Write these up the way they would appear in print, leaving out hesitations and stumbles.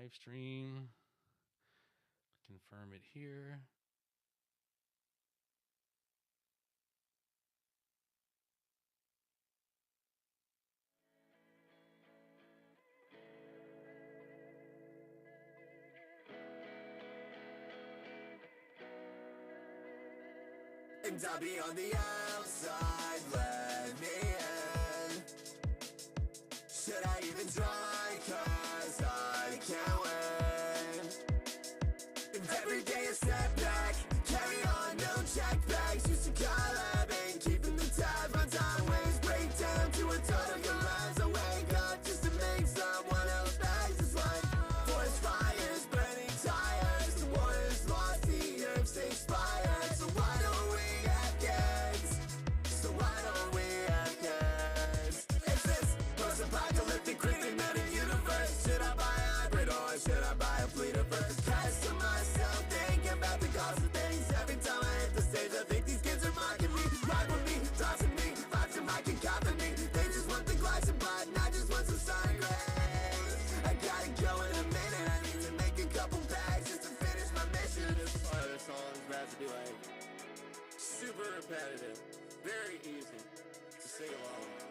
live stream. Confirm it here. And I'll be on the outside, let me in. Should I even try, cause I can't win. And every day a step back, carry on, no check bags. Used to collabing, keeping the tab on time ways. Break down to a total collapse. I wake up just to make someone else bags. It's like forest fires, burning tires. The war is lost, the earth stays expired. So why don't we have kids? So why don't we have kids? It's this post-apocalyptic cremated universe. Should I buy a hybrid or should I buy a fleet of birds? Cast to myself, thinking about the cost of things. Every time I hit the stage, I think these kids are mocking me. Ride with me, tossing me, vibes are mic and copying me. They just want the glass and bud, and I just want some sun grace. I gotta go in a minute, I need to make a couple bags just to finish my mission. This part of the song's about to be like super repetitive, very easy to sing along with.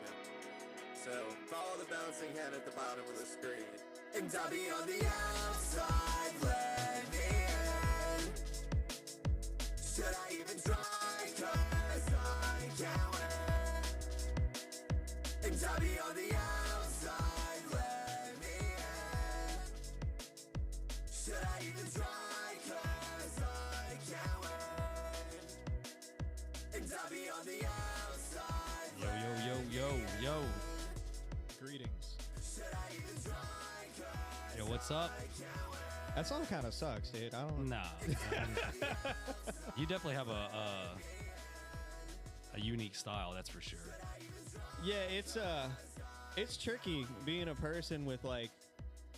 So follow the bouncing head at the bottom of the screen. And I'll be on the outside, let me in. Should I even try, cause I can't win. And I'll be on the outside, let me in. Should I even try, cause I can't win. And I'll be on the outside. Yo. Greetings. Should I even try, cause Yo, what's up? That song kind of sucks, dude. I don't. Nah. You definitely have a unique style, that's for sure. Yeah, it's tricky being a person with like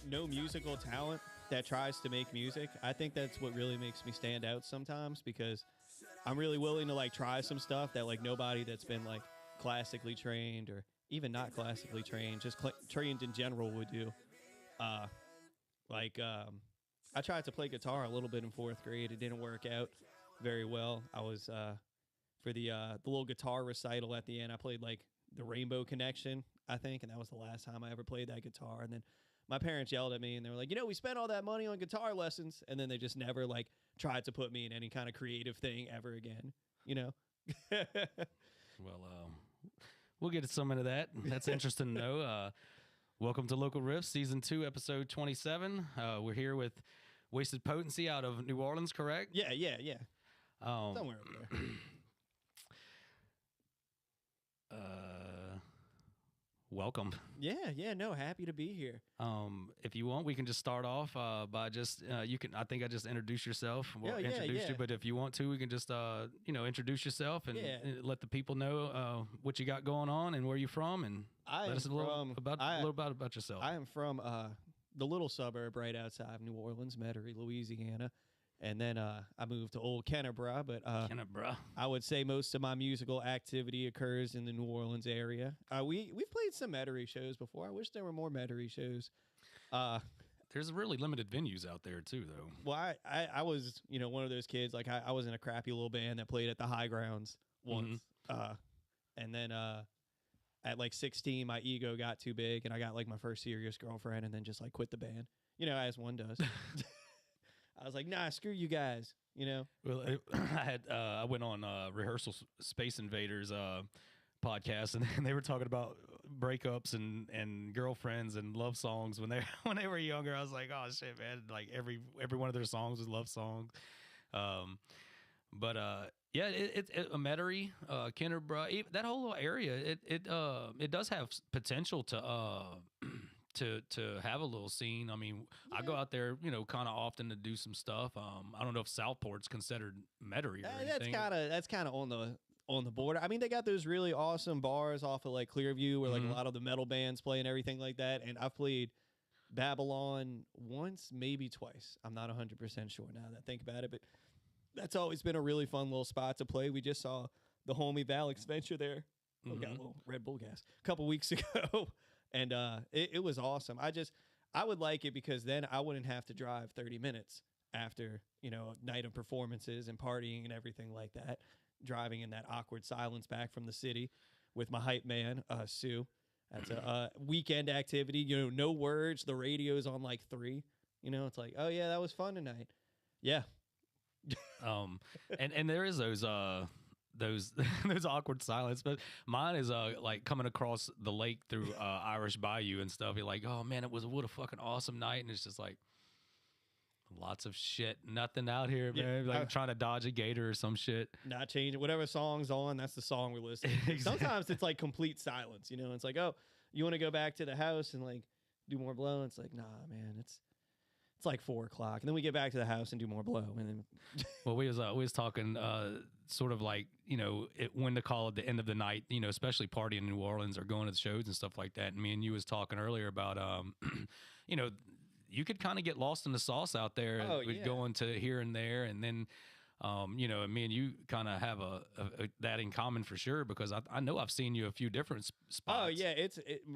no musical talent that tries to make music. I think that's what really makes me stand out sometimes, because I'm really willing to like try some stuff that like nobody that's been like classically trained or even not classically trained, just trained in general would do. I tried to play guitar a little bit in 4th grade. It didn't work out very well. I was for the little guitar recital at the end, I played like the Rainbow Connection, I think, and that was the last time I ever played that guitar. And then my parents yelled at me and they were like, we spent all that money on guitar lessons, and then they just never like tried to put me in any kind of creative thing ever again, Well, we'll get some into that. That's interesting to know. Welcome to Local Riffs, Season 2, Episode 27. We're here with Wasted Potency out of New Orleans, correct? Yeah. Somewhere up there. Welcome. Yeah, no, happy to be here. If you want, we can just start off by just you can. I think I just introduced yourself. Introduced you, but if you want to, we can just introduce yourself and let the people know what you got going on and where you're from, and let us a little about yourself. I am from the little suburb right outside of New Orleans, Metairie, Louisiana. And then I moved to Old Kennebra, but I would say most of my musical activity occurs in the New Orleans area. We've played some Metairie shows before. I wish there were more Metairie shows. There's really limited venues out there too, though. Well, I was one of those kids. Like I was in a crappy little band that played at the High Grounds once, and then at like 16, my ego got too big, and I got like my first serious girlfriend, and then just like quit the band. As one does. I was like, nah, screw you guys, Well, I went on Rehearsal Space Invaders podcast, and they were talking about breakups and girlfriends and love songs when they were younger. I was like, oh shit, man! Like every one of their songs was love songs. Yeah, it's Metairie, Kennebra, that whole little area. It does have potential to have a little scene. I mean, I go out there, kind of often to do some stuff. I don't know if Southport's considered Metairie or anything. That's kind of on the border. I mean, they got those really awesome bars off of like Clearview where like a lot of the metal bands play and everything like that. And I've played Babylon once, maybe twice. I'm not 100% sure now that I think about it, but that's always been a really fun little spot to play. We just saw the homie Valix Venture there. We got a little Red Bull gas a couple weeks ago. And it was awesome. I I would like it because then I wouldn't have to drive 30 minutes after, you know, a night of performances and partying and everything like that, driving in that awkward silence back from the city with my hype man, Sue. That's a weekend activity, you know, no words. The radio's on like 3, you know, it's like, oh yeah, that was fun tonight. Yeah. And there is those those awkward silence, but mine is like coming across the lake through Irish Bayou and stuff. You're like, oh man, what a fucking awesome night, and it's just like lots of shit, nothing out here, man. Like trying to dodge a gator or some shit. Not changing whatever song's on. That's the song we're listening to. Exactly. Sometimes it's like complete silence, you know. It's like, oh, you want to go back to the house and like do more blow? It's like, nah, man, it's like 4 o'clock, and then we get back to the house and do more blow, and then. Well, we was talking sort of like, you know, when to call at the end of the night, you know, especially partying in New Orleans or going to the shows and stuff like that. And me and you was talking earlier about, you know, you could kind of get lost in the sauce out there with going to here and there, and then. You know, me and you kind of have a that in common for sure, because I know I've seen you a few different spots. Oh yeah,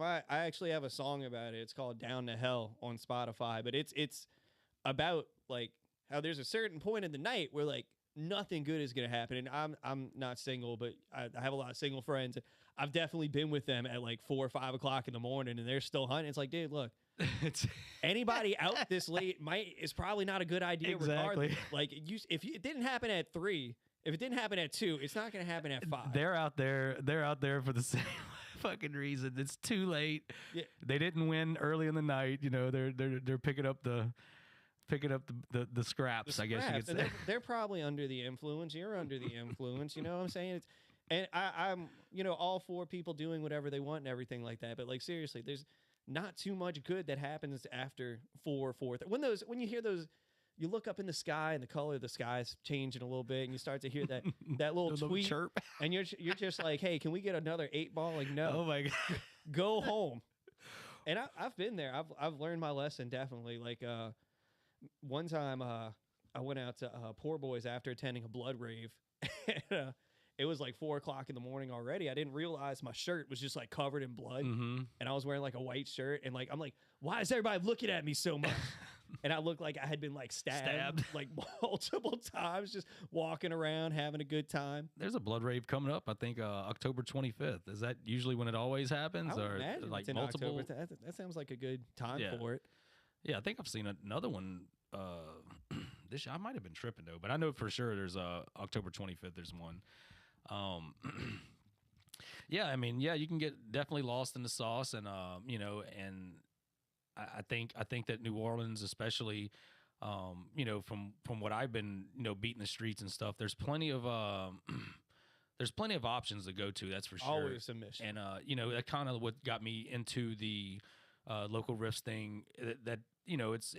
I actually have a song about it. It's called "Down to Hell" on Spotify, but it's about like how there's a certain point in the night where like nothing good is gonna happen. And I'm not single, but I have a lot of single friends. I've definitely been with them at like 4 or 5 o'clock in the morning, and they're still hunting. It's like, dude, look. Anybody out this late is probably not a good idea. Exactly. Regardless. Like it didn't happen at 3, if it didn't happen at 2, it's not going to happen at 5. They're out there for the same fucking reason. It's too late. Yeah. They didn't win early in the night. You know, they're picking up the scraps. I guess you could say. They're probably under the influence. You're under the influence. You know what I'm saying? And I'm you know, all for people doing whatever they want and everything like that. But like seriously, there's not too much good that happens after 4. When you hear those, you look up in the sky and the color of the sky is changing a little bit, and you start to hear that little tweet, chirp, and you're just like, hey, can we get another 8 ball? Like, no, oh my god, go home. And I've been there. I've learned my lesson definitely. Like one time I went out to Poor Boys after attending a blood rave. And, it was like 4 o'clock in the morning already. I didn't realize my shirt was just like covered in blood, and I was wearing like a white shirt. And like I'm like, why is everybody looking at me so much? And I looked like I had been like stabbed like multiple times, just walking around having a good time. There's a blood rave coming up. I think October 25th. Is that usually when it always happens, or like it's in multiple? That sounds like a good time for it. Yeah, I think I've seen another one. This I might have been tripping though, but I know for sure there's October 25th. There's one. Yeah, I mean, yeah, you can get definitely lost in the sauce, and you know, and I think that New Orleans, especially, you know, from what I've been, you know, beating the streets and stuff, there's plenty of options to go to. That's for sure. Always a mission. And you know, that kind of what got me into the local Riffs thing. That you know, it's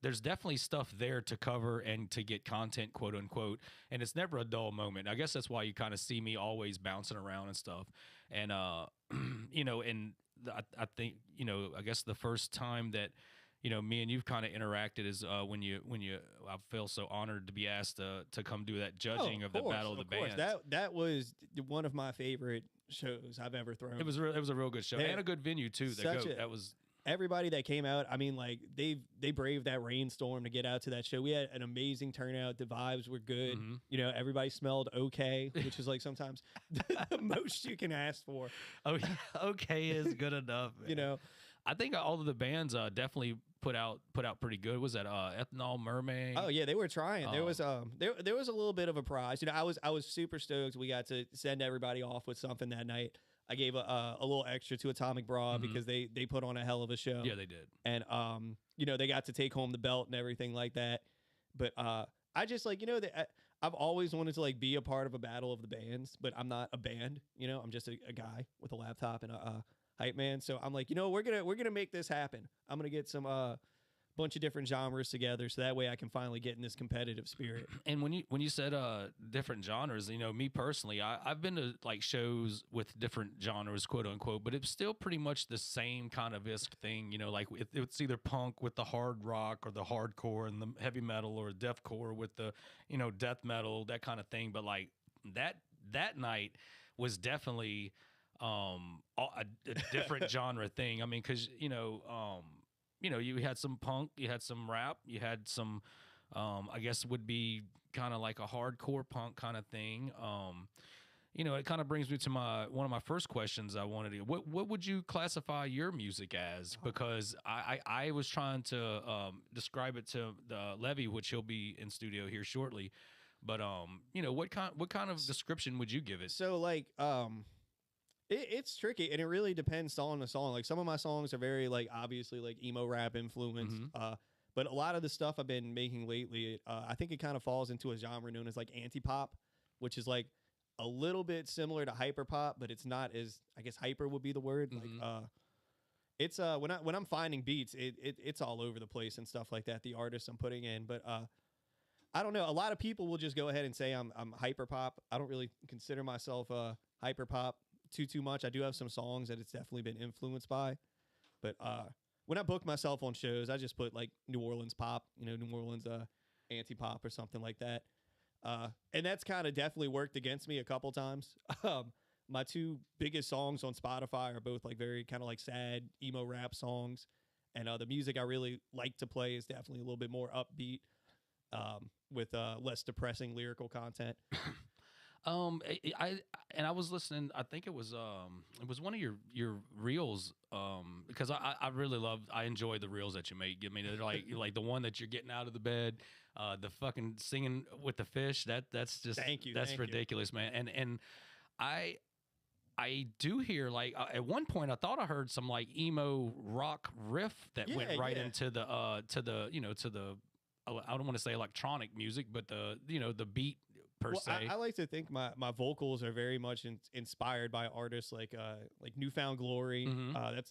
there's definitely stuff there to cover and to get content, quote unquote, and it's never a dull moment. I guess that's why you kind of see me always bouncing around and stuff. And you know, and I think, you know, I guess the first time that, you know, me and you've kind of interacted is when you I feel so honored to be asked to come do that judging of the Battle of the Bands. That was one of my favorite shows I've ever thrown. It was a real good show and a good venue too. That was. Everybody that came out, I mean, like they braved that rainstorm to get out to that show. We had an amazing turnout. The vibes were good. You know, everybody smelled okay, which is like sometimes the most you can ask for. Oh, okay is good enough. Man. You know, I think all of the bands definitely put out pretty good. Was that Ethanol Mermaid? Oh yeah, they were trying. There was there was a little bit of a prize. You know, I was super stoked. We got to send everybody off with something that night. I gave a little extra to Atomic Bra because they put on a hell of a show. Yeah, they did. And you know, they got to take home the belt and everything like that. But I just like, you know, I've always wanted to like be a part of a battle of the bands, but I'm not a band. You know, I'm just a guy with a laptop and a hype man. So I'm like, you know, we're gonna make this happen. I'm gonna get some bunch of different genres together, so that way I can finally get in this competitive spirit. And when you said different genres, you know, me personally, I've been to like shows with different genres, quote unquote, but it's still pretty much the same kind of isk thing. You know, like it's either punk with the hard rock or the hardcore, and the heavy metal or deathcore with the, you know, death metal, that kind of thing. But like that night was definitely a different genre thing. I mean, because you know, you had some punk, you had some rap, you had some, I guess would be kind of like a hardcore punk kind of thing. You know, it kind of brings me to one of my first questions I wanted to. What would you classify your music as? Because I was trying to describe it to Levy, which he'll be in studio here shortly. But you know, what kind of description would you give it? So like it's tricky, and it really depends song to song. Like some of my songs are very like obviously like emo rap influenced. But a lot of the stuff I've been making lately, I think it kind of falls into a genre known as like anti-pop, which is like a little bit similar to hyper pop, but it's not as, I guess hyper would be the word. Like it's when I'm finding beats, it's all over the place and stuff like that. The artists I'm putting in, but I don't know. A lot of people will just go ahead and say I'm hyper pop. I don't really consider myself hyper pop too much. I do have some songs that it's definitely been influenced by, but when I book myself on shows, I just put like New Orleans pop, you know, New Orleans anti pop or something like that. And that's kind of definitely worked against me a couple times. My two biggest songs on Spotify are both like very kind of like sad emo rap songs. And the music I really like to play is definitely a little bit more upbeat with less depressing lyrical content. I was listening. I think it was one of your reels because I really I enjoy the reels that you make. I mean, they're like the one that you're getting out of the bed, the fucking singing with the fish. That's just Thank you. That's ridiculous, man. And I do hear like at one point I thought I heard some like emo rock riff that went right into the I don't want to say electronic music, but the beat per se. I like to think my vocals are very much inspired by artists like Newfound Glory.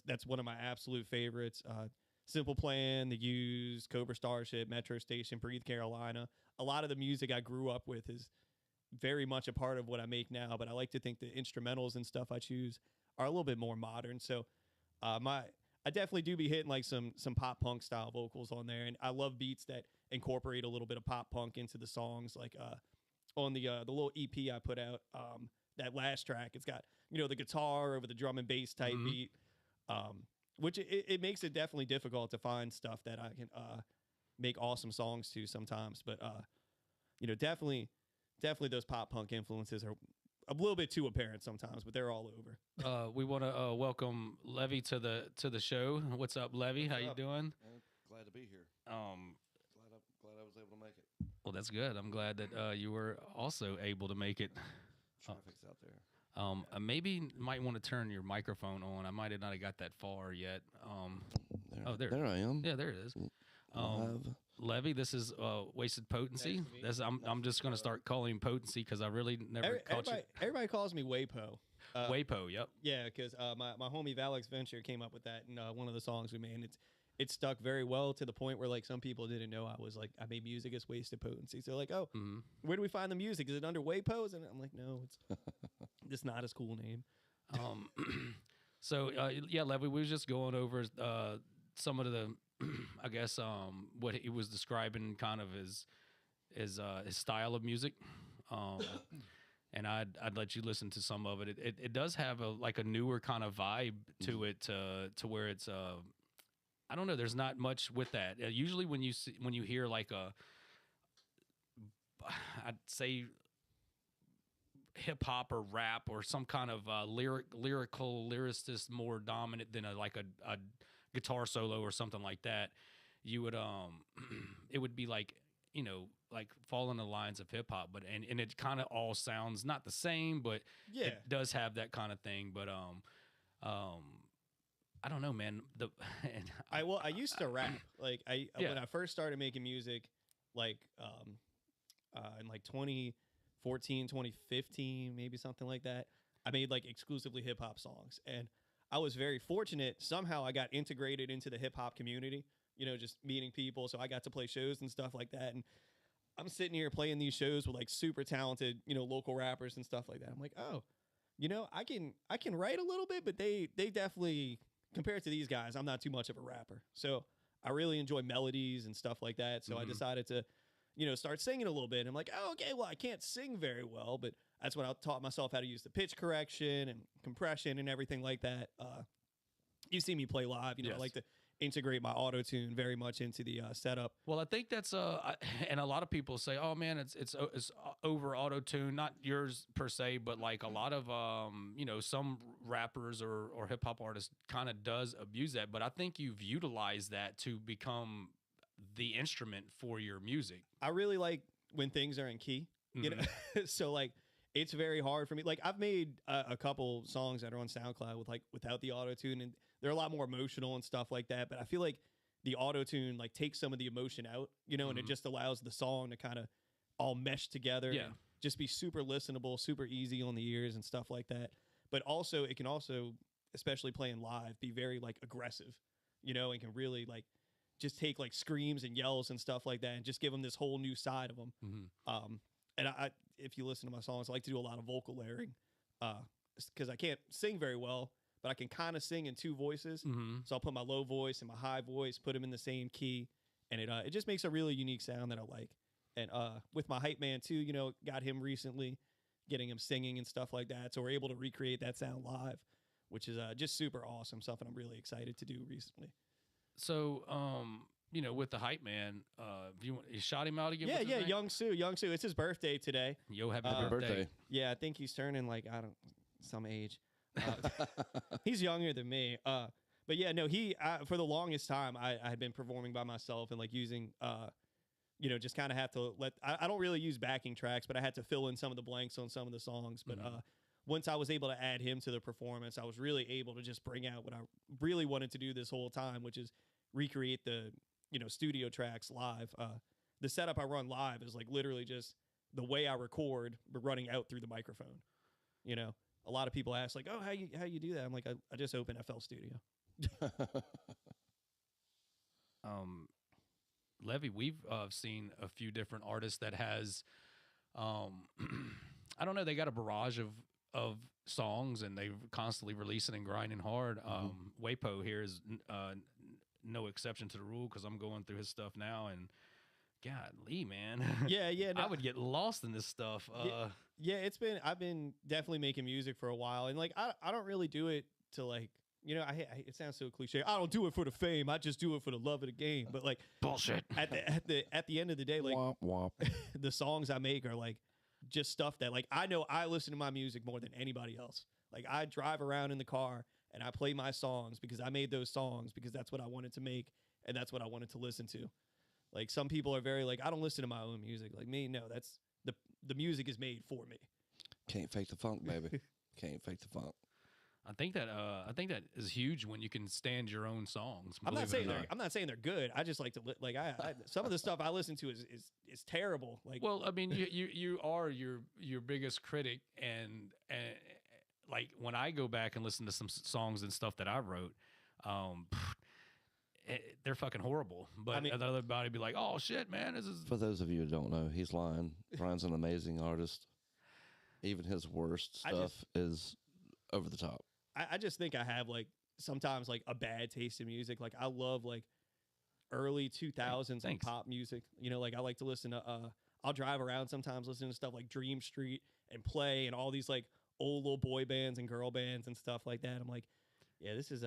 That's one of my absolute favorites. Simple Plan, The Used, Cobra Starship, Metro Station, Breathe Carolina. A lot of the music I grew up with is very much a part of what I make now, but I like to think the instrumentals and stuff I choose are a little bit more modern. So I definitely do be hitting like some pop punk style vocals on there, and I love beats that incorporate a little bit of pop punk into the songs. Like on the little EP I put out, that last track, it's got the guitar over the drum and bass type beat, which it makes it definitely difficult to find stuff that I can make awesome songs to sometimes. But definitely those pop punk influences are a little bit too apparent sometimes, but they're all over. We want to welcome Levy to the show. What's up, Levy? How you doing? Glad to be here. Glad I was able to make it. Well, that's good. I'm glad that you were also able to make it. Traffic's out there. Maybe might want to turn your microphone on. I might have not got that far yet. There I am. Yeah, there it is. Levy, this is Wasted Potency. I'm just going to start calling him Potency because I really never caught you. Everybody calls me Waypo. Waypo, yep. Yeah, because my homie Valix Venture came up with that in one of the songs we made, and it stuck very well to the point where like some people didn't know I made music as Wasted Potency. So like, oh, where do we find the music? Is it under Waypos? And I'm like, no, it's just not as cool name. So yeah, Levy, we was just going over some of the, I guess, what he was describing kind of his style of music. And I'd let you listen to some of it. It does have a newer kind of vibe to it, to where it's I don't know. There's not much with that. Usually when you hear like I'd say hip hop or rap or some kind of lyrical lyricist more dominant than a guitar solo or something like that, you would it would be like like fall in the lines of hip hop, but and it kind of all sounds not the same, but it does have that kind of thing. But I don't know, man. I used to rap like when I first started making music, like in like 2014, 2015, maybe something like that. I made like exclusively hip hop songs, and I was very fortunate. Somehow I got integrated into the hip hop community, just meeting people. So I got to play shows and stuff like that. And I'm sitting here playing these shows with like super talented, local rappers and stuff like that. I'm like, oh, I can write a little bit, but they definitely, compared to these guys, I'm not too much of a rapper. So I really enjoy melodies and stuff like that. So I decided to, start singing a little bit. And I'm like, oh, okay, well, I can't sing very well, but that's when I taught myself how to use the pitch correction and compression and everything like that. You see me play live, yes. I like to integrate my auto tune very much into the setup. Well, I think that's and a lot of people say, "Oh man, it's over auto tune." Not yours per se, but like a lot of some rappers or hip hop artists kind of does abuse that. But I think you've utilized that to become the instrument for your music. I really like when things are in key, you know. So like it's very hard for me. Like I've made a couple songs that are on SoundCloud with like without the auto tune, and they're a lot more emotional and stuff like that. But I feel like the auto tune like takes some of the emotion out, you know, and it just allows the song to kind of all mesh together. Yeah. And just be super listenable, super easy on the ears and stuff like that. But also it can also, especially playing live, be very like aggressive, you know, and can really like just take like screams and yells and stuff like that and just give them this whole new side of them. And I if you listen to my songs, I like to do a lot of vocal layering because I can't sing very well, but I can kind of sing in two voices. So I'll put my low voice and my high voice, put them in the same key, and it just makes a really unique sound that I like. And with my hype man too, you know, got him recently, getting him singing and stuff like that. So we're able to recreate that sound live, which is just super awesome stuff, and I'm really excited to do recently. So, with the hype man, you shot him out again? Yeah, What's his name? Young Sue. It's his birthday today. Yo, happy Happy birthday. birthday. Yeah, I think he's turning like some age. He's younger than me. But yeah, no, for the longest time I had been performing by myself and like using just kind of have to I don't really use backing tracks, but I had to fill in some of the blanks on some of the songs. But once I was able to add him to the performance, I was really able to just bring out what I really wanted to do this whole time, which is recreate the studio tracks live. The setup I run live is like literally just the way I record, but running out through the microphone. You know, a lot of people ask like, "Oh, how you do that?" I'm like, I just open FL Studio. Levy, we've seen a few different artists that has, I don't know, they got a barrage of songs and they're constantly releasing and grinding hard. Wapo here is no exception to the rule because I'm going through his stuff now and golly, man. Yeah. No, I would get lost in this stuff. yeah, I've been definitely making music for a while, and like I don't really do it to like, it sounds so cliche. I don't do it for the fame. I just do it for the love of the game. But like bullshit. At the end of the day, like Womp womp. the songs I make are like just stuff that like I know I listen to my music more than anybody else. Like I drive around in the car and I play my songs because I made those songs because that's what I wanted to make and that's what I wanted to listen to. Like some people are very like, I don't listen to my own music. Like me, no, that's the music is made for me. Can't fake the funk, baby. Can't fake the funk. I think that is huge when you can stand your own songs. I'm not believe it saying or not. I'm not saying they're good. I just like to like I some of the stuff I listen to is terrible. Like, Well, I mean, you are your biggest critic, and like when I go back and listen to some songs and stuff that I wrote, they're fucking horrible. But I mean, everybody be like, "Oh shit, man, this is." For those of you who don't know, he's lying. Brian's an amazing artist. Even his worst stuff is over the top. I just think I have like sometimes like a bad taste in music. Like I love like early 2000s like pop music. Like I like to listen to I'll drive around sometimes listening to stuff like Dream Street and Play and all these like old little boy bands and girl bands and stuff like that. I'm like, yeah, this is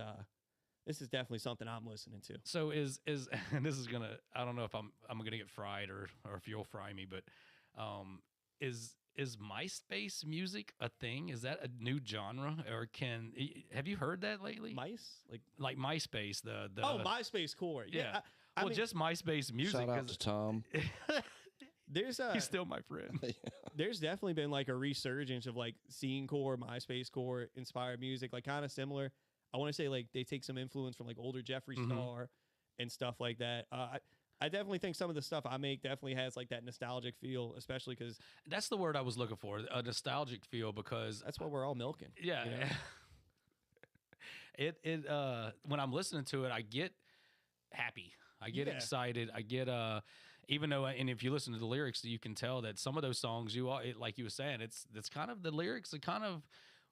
definitely something I'm listening to. So is and this is gonna, I don't know if I'm gonna get fried or if you'll fry me, but is MySpace music a thing? Is that a new genre, or have you heard that lately? Mice Like MySpace, the MySpace core. Yeah. I Well, mean, just MySpace music. Shout out to Tom. he's still my friend. There's definitely been like a resurgence of like scene core, MySpace core inspired music, like kind of similar. I want to say like they take some influence from like older Jeffree Star and stuff like that. I definitely think some of the stuff I make definitely has like that nostalgic feel, especially because That's the word I was looking for, a nostalgic feel, because that's what we're all milking. yeah, it when I'm listening to it, I get happy, I get excited, I get even though, and if you listen to the lyrics, you can tell that some of those songs like you were saying, it's kind of the lyrics that kind of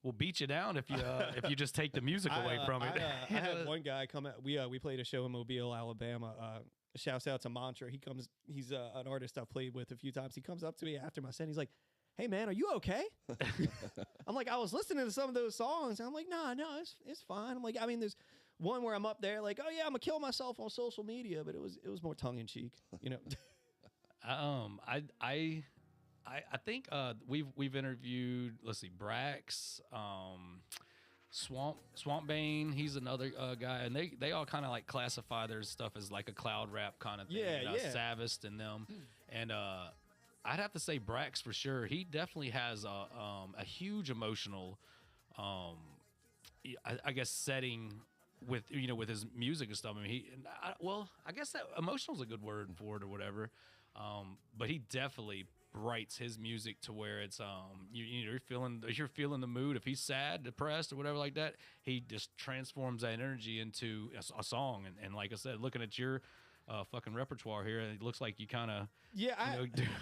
will beat you down if you just take the music away from it. I had one guy come out. We played a show in Mobile, Alabama. Shouts out to Mantra. He's an artist I've played with a few times. He comes up to me after my set. He's like, "Hey man, are you okay?" I'm like, I was listening to some of those songs. And I'm like, no, it's fine. I'm like, I mean, one where I'm up there like, oh yeah, I'm gonna kill myself on social media, but it was more tongue in cheek, you know. I think we've interviewed, let's see, Brax, Swamp Bane, he's another guy, and they all kind of like classify their stuff as like a cloud rap kind of thing. Yeah. Savist and them, and I'd have to say Brax for sure. He definitely has a huge emotional, I guess, setting with with his music and stuff. I mean, I guess that emotional is a good word for it or whatever. But he definitely writes his music to where it's you're feeling the mood. If he's sad, depressed, or whatever like that, he just transforms that energy into a song. And like I said, looking at your fucking repertoire here, it looks like you kind of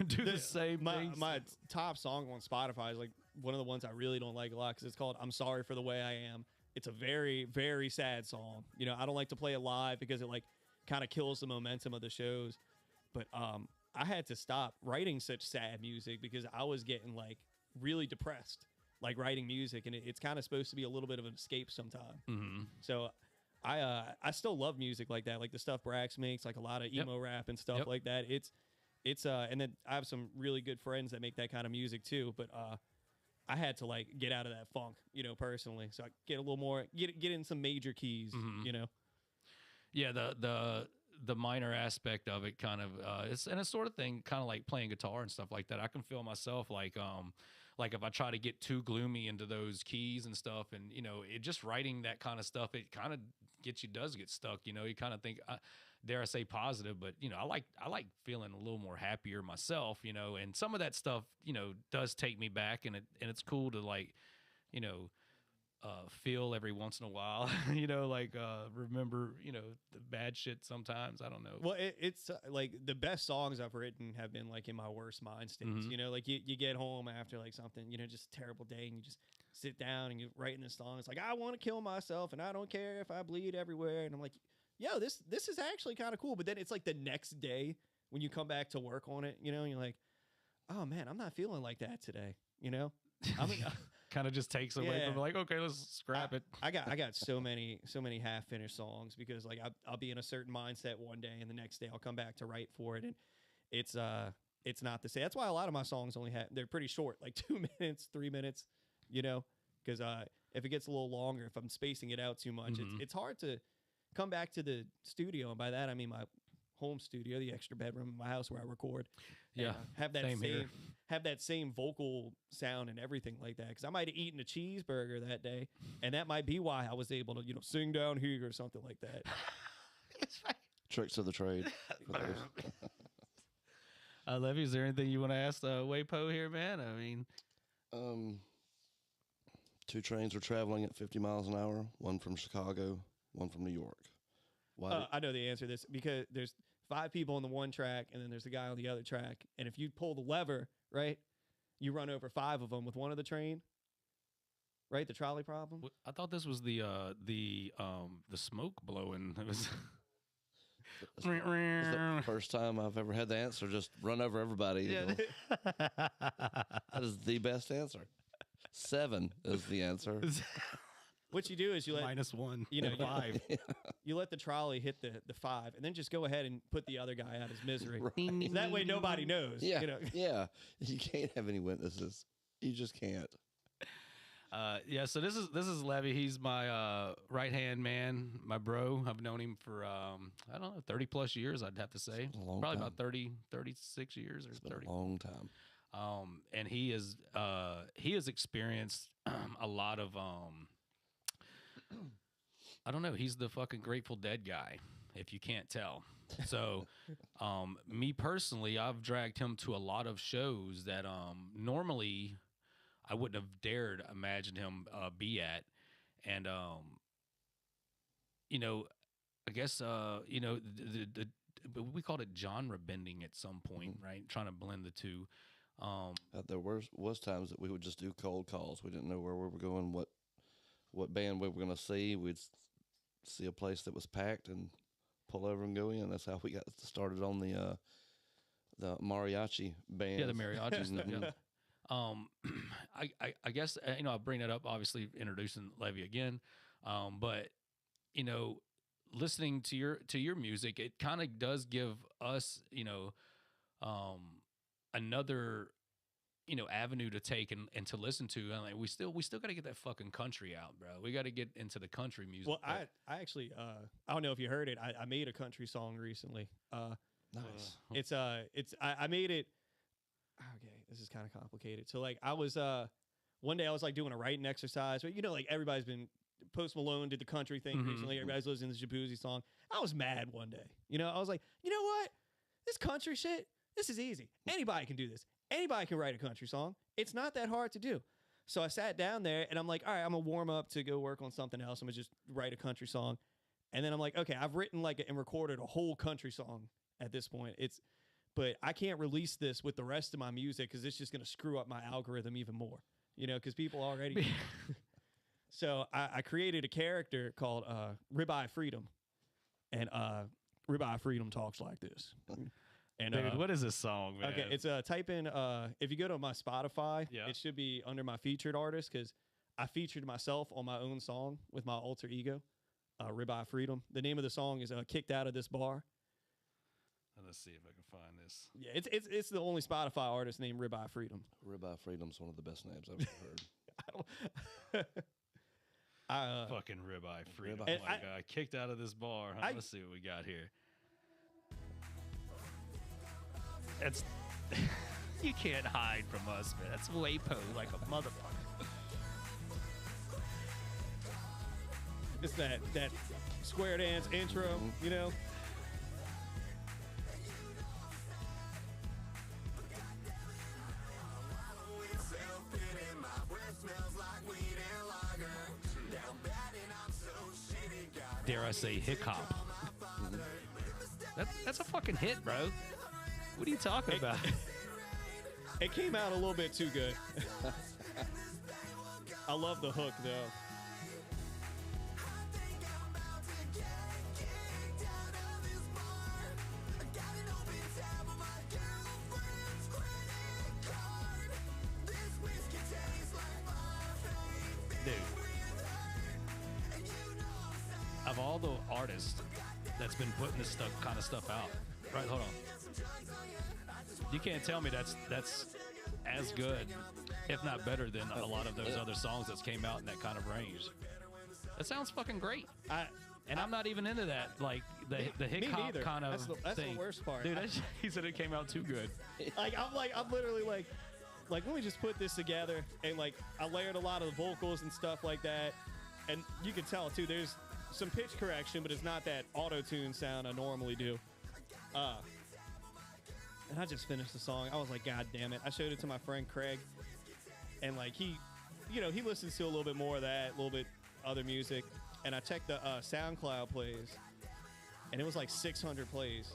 do the same thing. My top song on Spotify is like one of the ones I really don't like a lot because it's called "I'm Sorry for the Way I Am." It's a very, very sad song. You know, I don't like to play it live because it like kind of kills the momentum of the shows. But I had to stop writing such sad music because I was getting like really depressed, like writing music, and it's kind of supposed to be a little bit of an escape sometimes. Mm-hmm. So I still love music like that, like the stuff Brax makes, like a lot of emo rap and stuff like that. It's and then I have some really good friends that make that kind of music too. But I had to like get out of that funk, you know, personally. So I get a little more get in some major keys, you know. Yeah, the minor aspect of it kind of it's sort of thing, kind of like playing guitar and stuff like that. I can feel myself like if I try to get too gloomy into those keys and stuff, and it just writing that kind of stuff, it kind of does get stuck. You kind of think, dare I say positive, but I like feeling a little more happier myself. And some of that stuff does take me back, and it's cool to like feel every once in a while, remember, the bad shit sometimes. I don't know. Well, it's like the best songs I've written have been like in my worst mind states, like you get home after like something, just a terrible day, and you just sit down and you're writing this song. It's like, I want to kill myself and I don't care if I bleed everywhere. And I'm like, yo, this is actually kind of cool. But then it's like the next day when you come back to work on it, and you're like, oh man, I'm not feeling like that today. I mean, kind of just takes away from like, okay, let's scrap it. I got so many half finished songs because like I'll be in a certain mindset one day, and the next day I'll come back to write for it, and it's not the same. That's why a lot of my songs they're pretty short, like 2 minutes, 3 minutes, because if it gets a little longer, if I'm spacing it out too much, it's hard to come back to the studio, and by that I mean my home studio, the extra bedroom in my house where I record. Yeah, have that same vocal sound and everything like that. Because I might have eaten a cheeseburger that day, and that might be why I was able to, sing down here or something like that. Tricks of the trade. Levy, is there anything you want to ask Waypo here, man? I mean, 2 trains were traveling at 50 miles an hour. One from Chicago, one from New York. Why? I know the answer to this because there's 5 people on the one track, and then there's a guy on the other track. And if you pull the lever, right, you run over 5 of them with one of the train. Right, the trolley problem. I thought this was the smoke blowing. It was. It's the first time I've ever had the answer. Just run over everybody. Yeah. That is the best answer. 7 is the answer. What you do is you let -1, 5. You let the trolley hit the 5, and then just go ahead and put the other guy out his misery. Right. So that way nobody knows. Yeah, yeah. You can't have any witnesses. You just can't. So this is Levy. He's my right hand man, my bro. I've known him for I don't know, 30 plus years. I'd have to say probably time. about 36 years or 30. A long time. And he has experienced a lot of I don't know. He's the fucking Grateful Dead guy, if you can't tell. So, me personally, I've dragged him to a lot of shows that normally I wouldn't have dared imagine him be at. And, I guess, we called it genre bending at some point, right? Trying to blend the two. There was times that we would just do cold calls. We didn't know where we were going, what band we were going to see. We'd see a place that was packed and pull over and go in. That's how we got started on the mariachi band. Yeah, the mariachi stuff. Yeah. I guess I bring that up. Obviously, introducing Levy again, but you know, listening to your music, it kind of does give us, you know, another, you know, avenue to take and to listen to. And like we still got to get that fucking country out, bro. We got to get into the country music. Well, I actually I don't know if you heard it. I made a country song recently. Nice. I made it. Okay, this is kind of complicated. So like I was one day I was like doing a writing exercise, but you know, like everybody's been Post Malone did the country thing recently. Everybody's listening to the Jaboozy song. I was mad one day. You know, I was like, you know what? This country shit, this is easy. Anybody can do this. Anybody can write a country song. It's not that hard to do. So I sat down there and I'm like, all right, I'm gonna warm up to go work on something else. I'm gonna just write a country song. And then I'm like, okay, I've written like and recorded a whole country song at this point. But I can't release this with the rest of my music because it's just gonna screw up my algorithm even more. You know, because people already. So I created a character called Ribeye Freedom, and Ribeye Freedom talks like this. And Dude, what is this song, man? Okay, it's type in if you go to my Spotify, Yeah. it should be under my featured artist because I featured myself on my own song with my alter ego, Ribeye Freedom. The name of the song is "Kicked Out of This Bar." Let's see if I can find this. Yeah, it's the only Spotify artist named Ribeye Freedom. Ribeye Freedom's one of the best names I've ever heard. Fucking Ribeye Freedom. Ribeye. Oh my God. Kicked out of this bar. Huh? Let's see what we got here. That's you can't hide from us, man. That's Wapo like a motherfucker. It's that square dance intro, you know. Dare I say hick hop? That's a fucking hit, bro. What are you talking about? It came out a little bit too good. I love the hook though. Dude, of all the artists that's been putting this kind of stuff out, right? Hold on. You can't tell me that's as good, if not better, than a lot of those other songs that's came out in that kind of range. That sounds fucking great. And I'm not even into that, like the hip hop neither. kind of That's thing. the worst part. Dude, he said it came out too good. I'm literally like, let me just put this together, and like I layered a lot of the vocals and stuff like that, and you can tell too. There's some pitch correction, but it's not that auto-tune sound I normally do. And I just finished the song. I was like, God damn it! I showed it to my friend Craig, and like he listens to a little bit more of that, a little bit other music, and I checked the SoundCloud plays, and it was like 600 plays.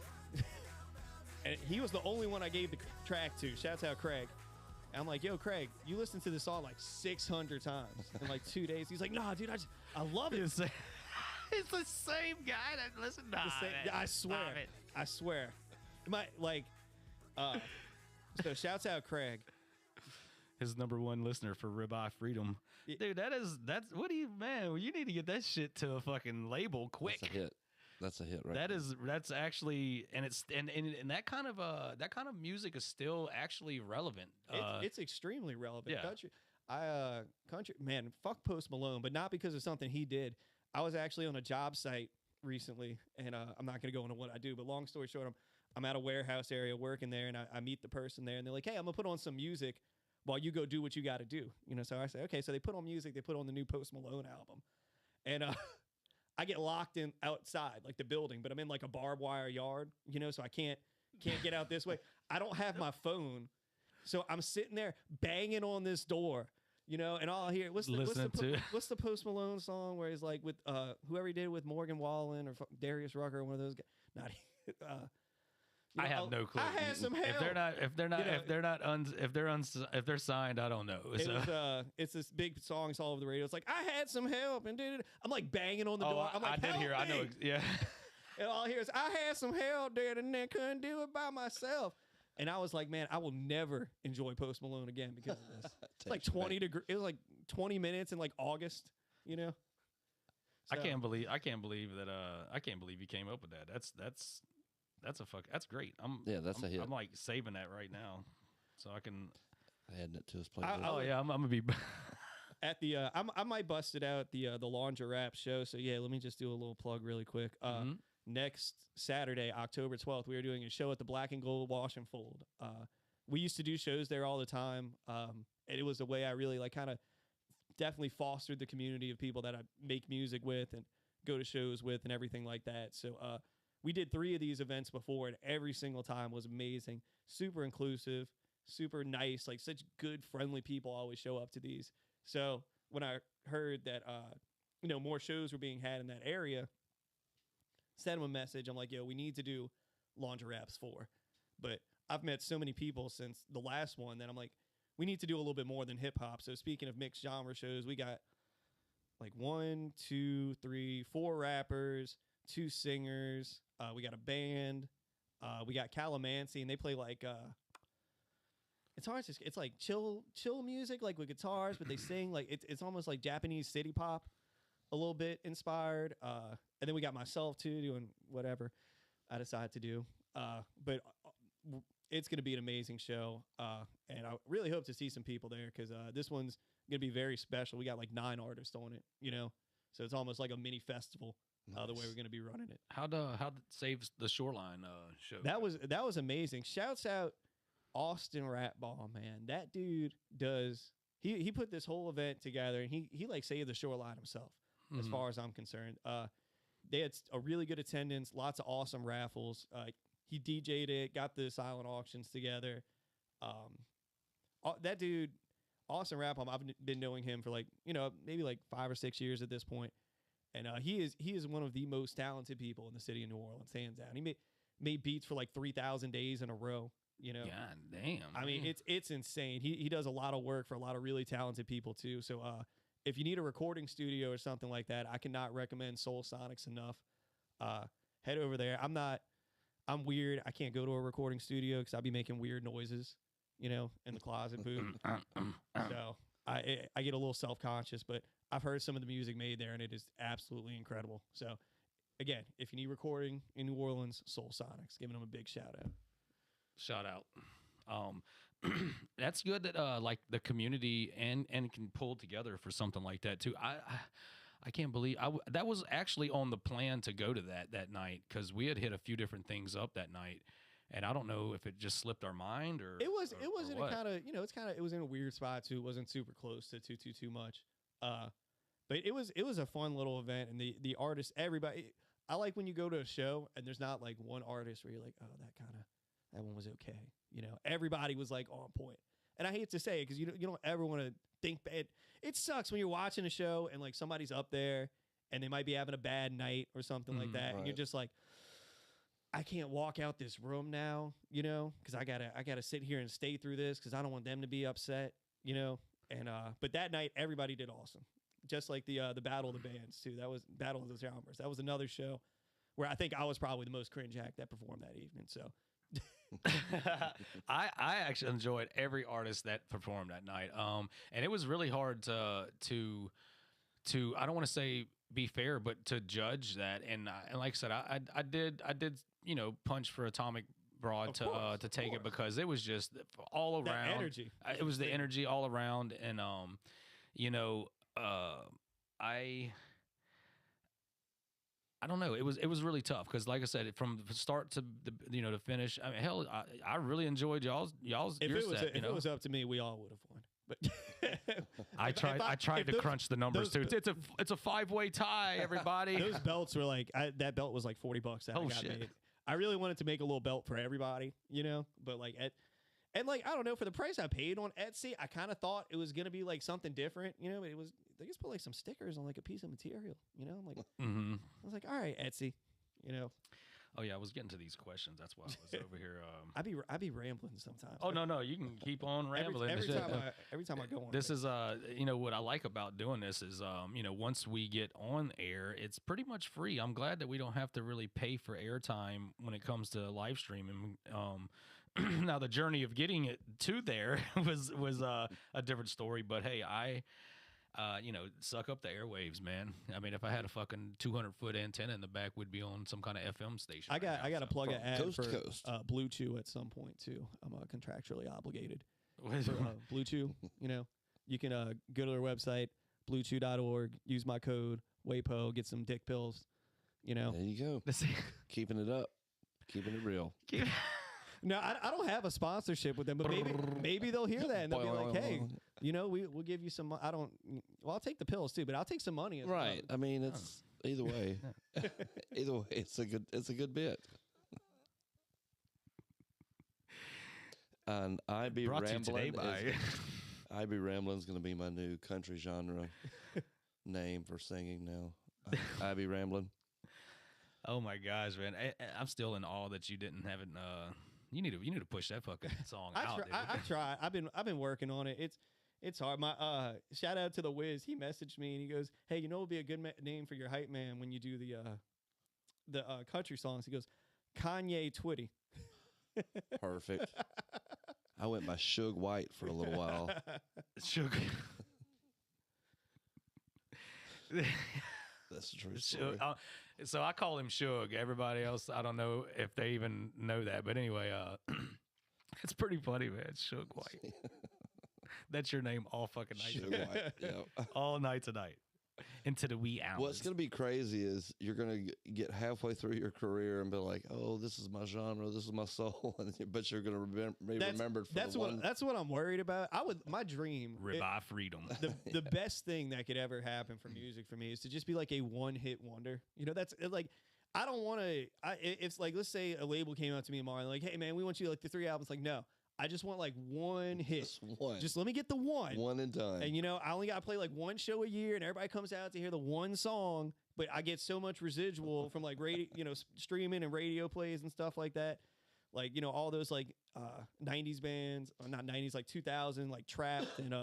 And he was the only one I gave the track to. Shouts out Craig. And I'm like, yo, Craig, you listened to this song like 600 times in like 2 days. He's like, nah, dude, I love it. It's the same guy that listened to it. I swear. I swear. So shouts out Craig. His number one listener for Ribeye Freedom. Dude, that's what do you, man, you need to get that shit to a fucking label quick. That's a hit. That's a hit, right? That's actually, and it's and that kind of music is still actually relevant. It's extremely relevant. Yeah. Country man, fuck Post Malone, but not because of something he did. I was actually on a job site recently, and I'm not going to go into what I do, but long story short, I'm at a warehouse area working there, and I meet the person there, and they're like, hey, I'm gonna put on some music while you go do what you got to do. You know, so I say, okay, so they put on music, they put on the new Post Malone album, and I get locked in outside, like the building, but I'm in like a barbed wire yard, you know, so I can't get out this way. I don't have my phone, so I'm sitting there banging on this door, you know, and all I hear, what's the Post Malone song where he's like with whoever he did with Morgan Wallen or Darius Rucker, one of those guys. Not I have no clue. I had some help. If they're signed, I don't know. So. It's this big songs all over the radio. It's like, I had some help, and I'm like banging on the door. I'm like, I did hear. Me. I know. Yeah. And all I hear is, I had some help, Dad, and I couldn't do it by myself. And I was like, man, I will never enjoy Post Malone again because of this. It's like 20 degrees. It was like 20 minutes in like August, you know. I So, can't believe that I can't believe you came up with that. That's great. That's a hit. I'm like saving that right now, so I can. Adding it to his playlist. Oh yeah, I'm gonna be. at the I might bust it out the Laundry Rap show. So yeah, let me just do a little plug really quick. Next Saturday, October 12th, we are doing a show at the Black and Gold Wash and Fold. We used to do shows there all the time, and it was a way I really like kind of definitely fostered the community of people that I make music with and go to shows with and everything like that. So we did 3 of these events before, and every single time was amazing, super inclusive, super nice, like such good, friendly people always show up to these. So when I heard that, more shows were being had in that area, sent him a message. I'm like, yo, we need to do Laundry Raps 4. But I've met so many people since the last one that I'm like, we need to do a little bit more than hip hop. So speaking of mixed genre shows, we got like 1, 2, 3, 4 rappers, 2 singers. We got a band. We got Calamancy, and they play like it's hard to, it's like chill music, like with guitars, but they sing like it's almost like Japanese city pop, a little bit inspired. And then we got myself too doing whatever I decide to do. But it's going to be an amazing show. And I really hope to see some people there because this one's going to be very special. We got like 9 artists on it, so it's almost like a mini festival. The way we're going to be running it. How saves the Shoreline show? That was amazing. Shouts out Austin Ratball, man. That dude does. He put this whole event together, and he like saved the Shoreline himself, as far as I'm concerned. They had a really good attendance, lots of awesome raffles. He DJ'd it, got the silent auctions together. That dude, Austin Ratball, I've been knowing him for like maybe like 5 or 6 years at this point. And he is one of the most talented people in the city of New Orleans, hands down. He made beats for like 3,000 days in a row. God damn. I mean, it's insane. He does a lot of work for a lot of really talented people too. So if you need a recording studio or something like that, I cannot recommend Soul Sonics enough. Head over there. I'm weird. I can't go to a recording studio because I'll be making weird noises, in the closet booth. So I get a little self-conscious, but I've heard some of the music made there, and it is absolutely incredible. So, again, if you need recording in New Orleans, Soul Sonics, giving them a big shout out. Shout out. That's good that like the community and can pull together for something like that too. I can't believe that was actually on the plan to go to that night because we had hit a few different things up that night. And I don't know if it just slipped our mind or it was in what. a kind of it was in a weird spot too. It wasn't super close to too much. But it was a fun little event, and the artists, everybody. I like when you go to a show and there's not like one artist where you're like, oh, that one was okay. Everybody was like on point. And I hate to say it because you don't ever want to think bad. It sucks when you're watching a show and like somebody's up there and they might be having a bad night or something like that, and you're just like, I can't walk out this room now, because I gotta sit here and stay through this because I don't want them to be upset, And but that night everybody did awesome, just like the Battle of the Bands too. That was Battle of the Genres. That was another show where I think I was probably the most cringe act that performed that evening. So I actually enjoyed every artist that performed that night. And it was really hard to I don't want to say be fair, but to judge that. And like I said, I did punch for Atomic Broad to take it because it was just all around that energy. It was the energy all around, and I don't know. It was really tough because, like I said, from the start to the finish. I mean, hell, I really enjoyed y'all's. If your it was set, if it was up to me, we all would have won. But I tried to crunch the numbers too. It's a 5-way tie, everybody. Those belts were like that belt was like $40 that I got made. I really wanted to make a little belt for everybody, but like and like I don't know, for the price I paid on Etsy, I kind of thought it was gonna be like something different, but it was they just put like some stickers on like a piece of material, I'm like, I was like, all right, Etsy, Oh yeah, I was getting to these questions. That's why I was over here. I be rambling sometimes. Oh no, you can keep on rambling. Every time I go on. This is what I like about doing this is once we get on air, it's pretty much free. I'm glad that we don't have to really pay for airtime when it comes to live streaming. Now the journey of getting it to there was a different story, but hey, suck up the airwaves, man. I mean, if I had a fucking 200-foot antenna in the back, we'd be on some kind of FM station. I got to plug an ad coast for to coast. Blue Chew at some point too. I'm contractually obligated. For, Blue Chew, you can go to their website, bluechew.org, use my code WAPO, get some dick pills. There you go. Keeping it up, keeping it real. No, I don't have a sponsorship with them, but maybe they'll hear that and they'll be like, hey, we'll give you some. I'll take the pills too, but I'll take some money. As Right. well. I mean, it's either way. Either way, it's a good bit. And I Be Brought to you Ramblin' today by I Be Ramblin' is going to be my new country genre name for singing now. I Be Ramblin'. Oh my gosh, man! I'm still in awe that you haven't. You need to push that fucking song out. I try. I've been working on it. It's hard. My shout out to the Wiz. He messaged me and he goes, "Hey, it would be a good name for your hype man when you do the country songs." He goes, "Kanye Twitty." Perfect. I went by Suge White for a little while. Sugar. That's a true story. So I call him Suge. Everybody else, I don't know if they even know that. But anyway, it's pretty funny, man. Suge White. That's your name all fucking night. Suge White. Yeah. All night tonight. Into the wee hours. What's going to be crazy is you're going to get halfway through your career and be like, oh, this is my genre, this is my soul. But you're going to be remembered for that's what I'm worried about. My dream. Ribeye freedom. The best thing that could ever happen for music for me is to just be like a one-hit wonder. That's like, I don't want to, it's like, let's say a label came out to me tomorrow and like, hey man, we want you like the 3 albums. Like, no, I just want like one hit. Just one. Just let me get the one. One and done. And I only got to play like one show a year and everybody comes out to hear the one song, but I get so much residual from like radio, streaming and radio plays and stuff like that. Like, all those like 90s bands, or not 90s, like 2000, like Trapped and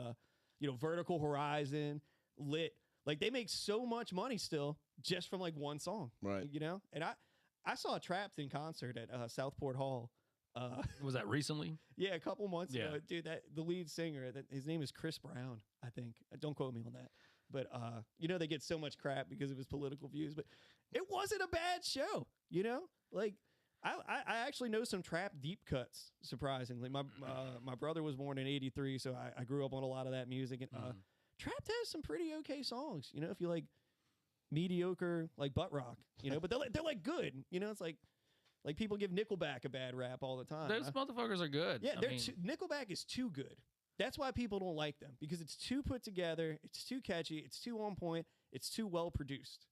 Vertical Horizon, Lit. Like they make so much money still just from like one song. Right. And I saw Trapped in concert at Southport Hall. Was that recently? Yeah, a couple months ago. Yeah. Dude, the lead singer, his name is Chris Brown, I think. Don't quote me on that. But, they get so much crap because of his political views. But it wasn't a bad show, Like, I actually know some trap deep cuts, surprisingly. My brother was born in 83, so I grew up on a lot of that music. And Trapped has some pretty okay songs, if you like mediocre, like butt rock, But they're like good, It's like people give Nickelback a bad rap all the time. Those motherfuckers are good. Yeah, Nickelback is too good. That's why people don't like them, because it's too put together, it's too catchy, it's too on point, it's too well produced,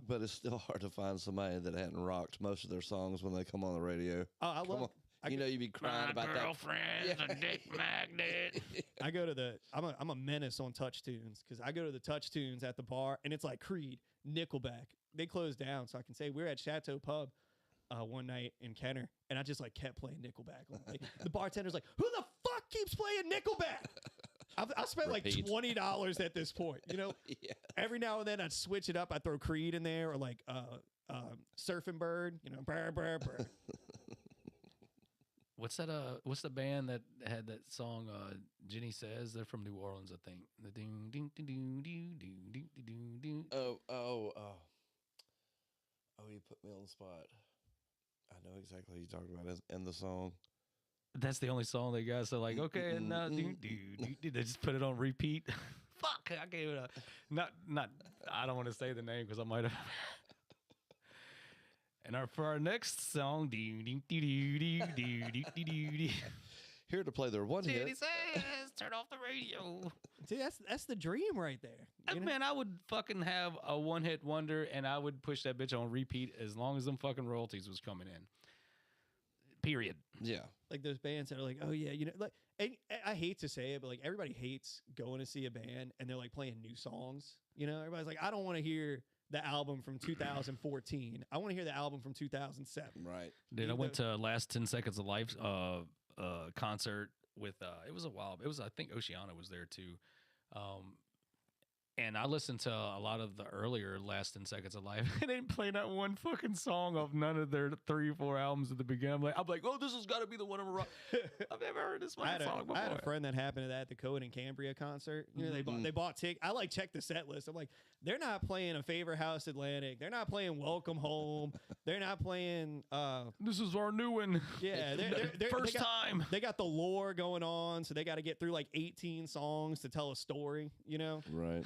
But it's still hard to find somebody that hadn't rocked most of their songs when they come on the radio. Oh, I love. you'd be crying about that. My girlfriend's a dick magnet. I go to I'm a menace on Touch Tunes, because I go to the Touch Tunes at the bar and it's like Creed, Nickelback. They closed down, so I can say we're at Chateau Pub one night in Kenner, and I just like kept playing Nickelback. Like, the bartender's like, "Who the fuck keeps playing Nickelback?" I spent Repeat. like $20 at this point. Yeah. Every now and then I'd switch it up. I'd throw Creed in there, or like Surfing Bird. Brr, brr, brr. What's that? What's the band that had that song? Jenny Says. They're from New Orleans, I think. The ding ding ding ding ding ding ding ding. Oh, you put me on the spot. I know exactly what you're talking about in the song. That's the only song they got. So like, okay, and now they just put it on repeat. Fuck, I gave it a not. I don't want to say the name because I might have. And for our next song, Here to play their one hit. Jenny Says, turn off the radio. See, that's the dream right there. Man, I would fucking have a one-hit wonder, and I would push that bitch on repeat as long as them fucking royalties was coming in. Period. Yeah. Like those bands that are like, oh yeah, like, and I hate to say it, but like everybody hates going to see a band and they're like playing new songs. Everybody's like, I don't want to hear the album from 2014. I want to hear the album from 2007. Right. Dude, I went to Last 10 Seconds of Life concert with it was a while. It was, I think Oceana was there too. And I listened to a lot of the earlier Last 10 Seconds of Life. And they didn't play not one fucking song of none of their 3 or 4 albums at the beginning. I'm like, oh, this has got to be the one I've never heard this fucking song before. I had a friend that happened to that at the Cohen and Cambria concert. You know, they bought tickets. I like checked the set list. I'm like, they're not playing A Favor House Atlantic. They're not playing Welcome Home. They're not playing. This is our new one. Yeah, first time. They got the lore going on, so they got to get through like 18 songs to tell a story. You know, Right.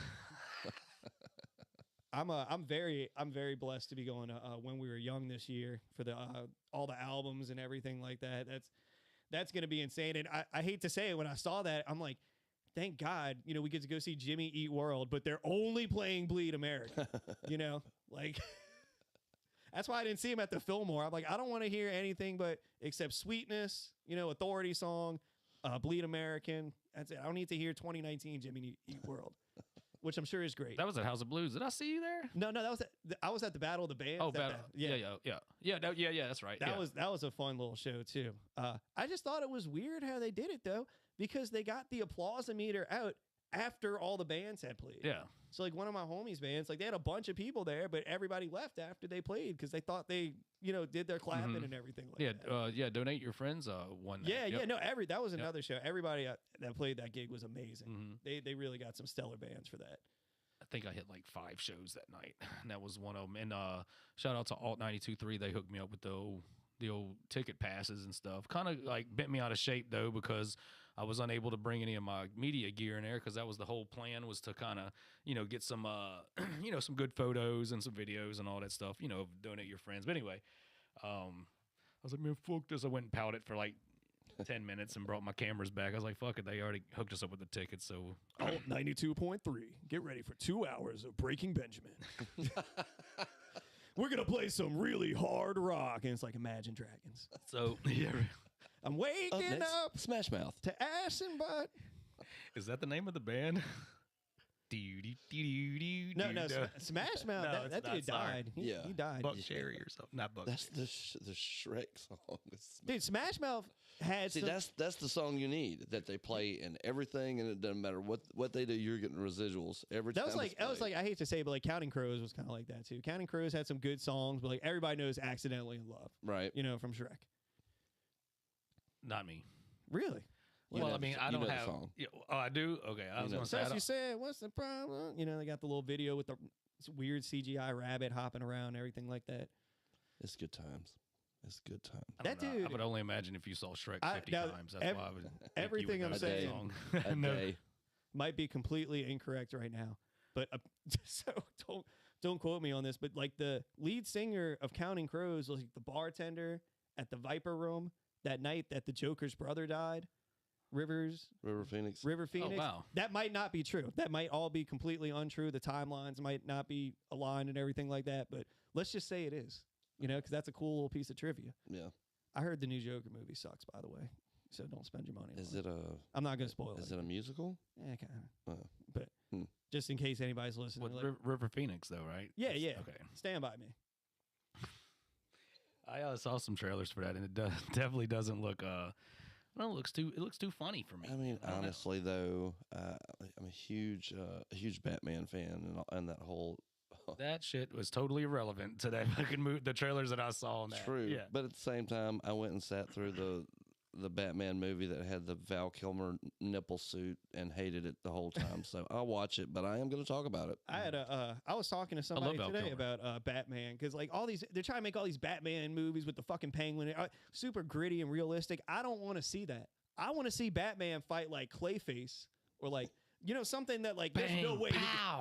I'm very blessed to be going to When We Were Young this year for the all the albums and everything like that. That's gonna be insane. And I hate to say it, when I saw that, I'm like, thank God, you know, we get to go see Jimmy Eat World, but they're only playing Bleed America. You know, like that's why I didn't see him at the Fillmore. I'm like, I don't want to hear anything but except Sweetness, you know, Authority Song, Bleed American. That's it. I don't need to hear 2019 Jimmy Eat World. Which I'm sure is great. That was at House of Blues. Did I see you there? No, that was I was at the Battle of the Bands. Oh, yeah. That's right. That was a fun little show too. I just thought it was weird how they did it though, because they got the applause-o-meter out after all the bands had played. Yeah. So like one of my homies' bands, like they had a bunch of people there, but everybody left after they played because they thought they, you know, did their clapping and everything like that. Donate Your Friends won that. That was another show. Everybody that played that gig was amazing. They really got some stellar bands for that. I think I hit like 5 shows that night. And that was one of them. And shout out to Alt 92.3. They hooked me up with the old ticket passes and stuff. Kind of like bent me out of shape though, because I was unable to bring any of my media gear in there, because that was the whole plan, was to kind of, you know, get some, you know, some good photos and some videos and all that stuff, you know, Donate Your Friends. But anyway, I was like, man, fuck this. I went and powed it for like 10 minutes and brought my cameras back. I was like, fuck it. They already hooked us up with the tickets. So Alt 92.3. Get ready for 2 hours of Breaking Benjamin. We're going to play some really hard rock. And it's like Imagine Dragons. So, yeah. I'm waking up Smash Mouth to ass and butt. Is that the name of the band? No, Smash Mouth. That dude died. He died. Buck Cherry or something. Not Buck. That's the Shrek song. Dude, Smash Mouth had that's the song you need, that they play in everything, and it doesn't matter what they do, you're getting residuals every time. That was like, I hate to say, but like Counting Crows was kind of like that too. Counting Crows had some good songs, but like everybody knows Accidentally in Love. Right. You know, from Shrek. Not me. Really? Well, I mean, I don't have. Song. Yeah, oh, I do. Okay, I was going to say. So you said, "What's the problem?" You know, they got the little video with the weird CGI rabbit hopping around, and everything like that. It's good times. It's good time. That dude. I would only imagine if you saw Shrek 50 times. That's why I would. Everything I'm saying Day. might be completely incorrect right now, but so don't quote me on this. But like the lead singer of Counting Crows was like the bartender at the Viper Room that night that the Joker's brother died. River Phoenix. Oh, wow. That might not be true. That might all be completely untrue. The timelines might not be aligned and everything like that. But let's just say it is, you know, because that's a cool little piece of trivia. Yeah. I heard the new Joker movie sucks, by the way. So don't spend your money on it. Is it a... I'm not going to spoil it. Is it a musical? Yeah, kind of. But just in case anybody's listening. With River Phoenix, though, right? Yeah. Okay. Stand by me. I saw some trailers for that, and it definitely doesn't look... Well, it looks too funny for me. I mean, honestly, though, I'm a huge Batman fan, and that whole that shit was totally irrelevant to that fucking movie. The trailers that I saw on that. True, yeah. But at the same time, I went and sat through the Batman movie that had the Val Kilmer nipple suit and hated it the whole time. So I'll watch it, but I am going to talk about it. I was talking to somebody today about Batman, because like they're trying to make all these Batman movies with the fucking Penguin, super gritty and realistic. I don't want to see that. I want to see Batman fight like Clayface, or like, you know, something that like Bang,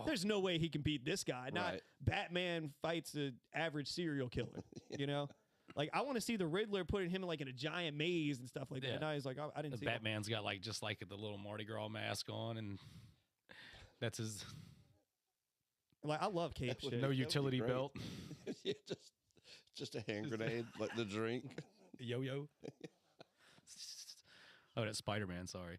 there's no way he can beat this guy. Not Right. Batman fights an average serial killer. You know. Like, I want to see the Riddler putting him in a giant maze and stuff like that. Now he's like, I didn't see Batman's got just the little Mardi Gras mask on, and that's his. Like, I love cape shit. No utility belt. Yeah, just a hand grenade, like the drink. Yo-yo. Oh, that's Spider-Man. Sorry.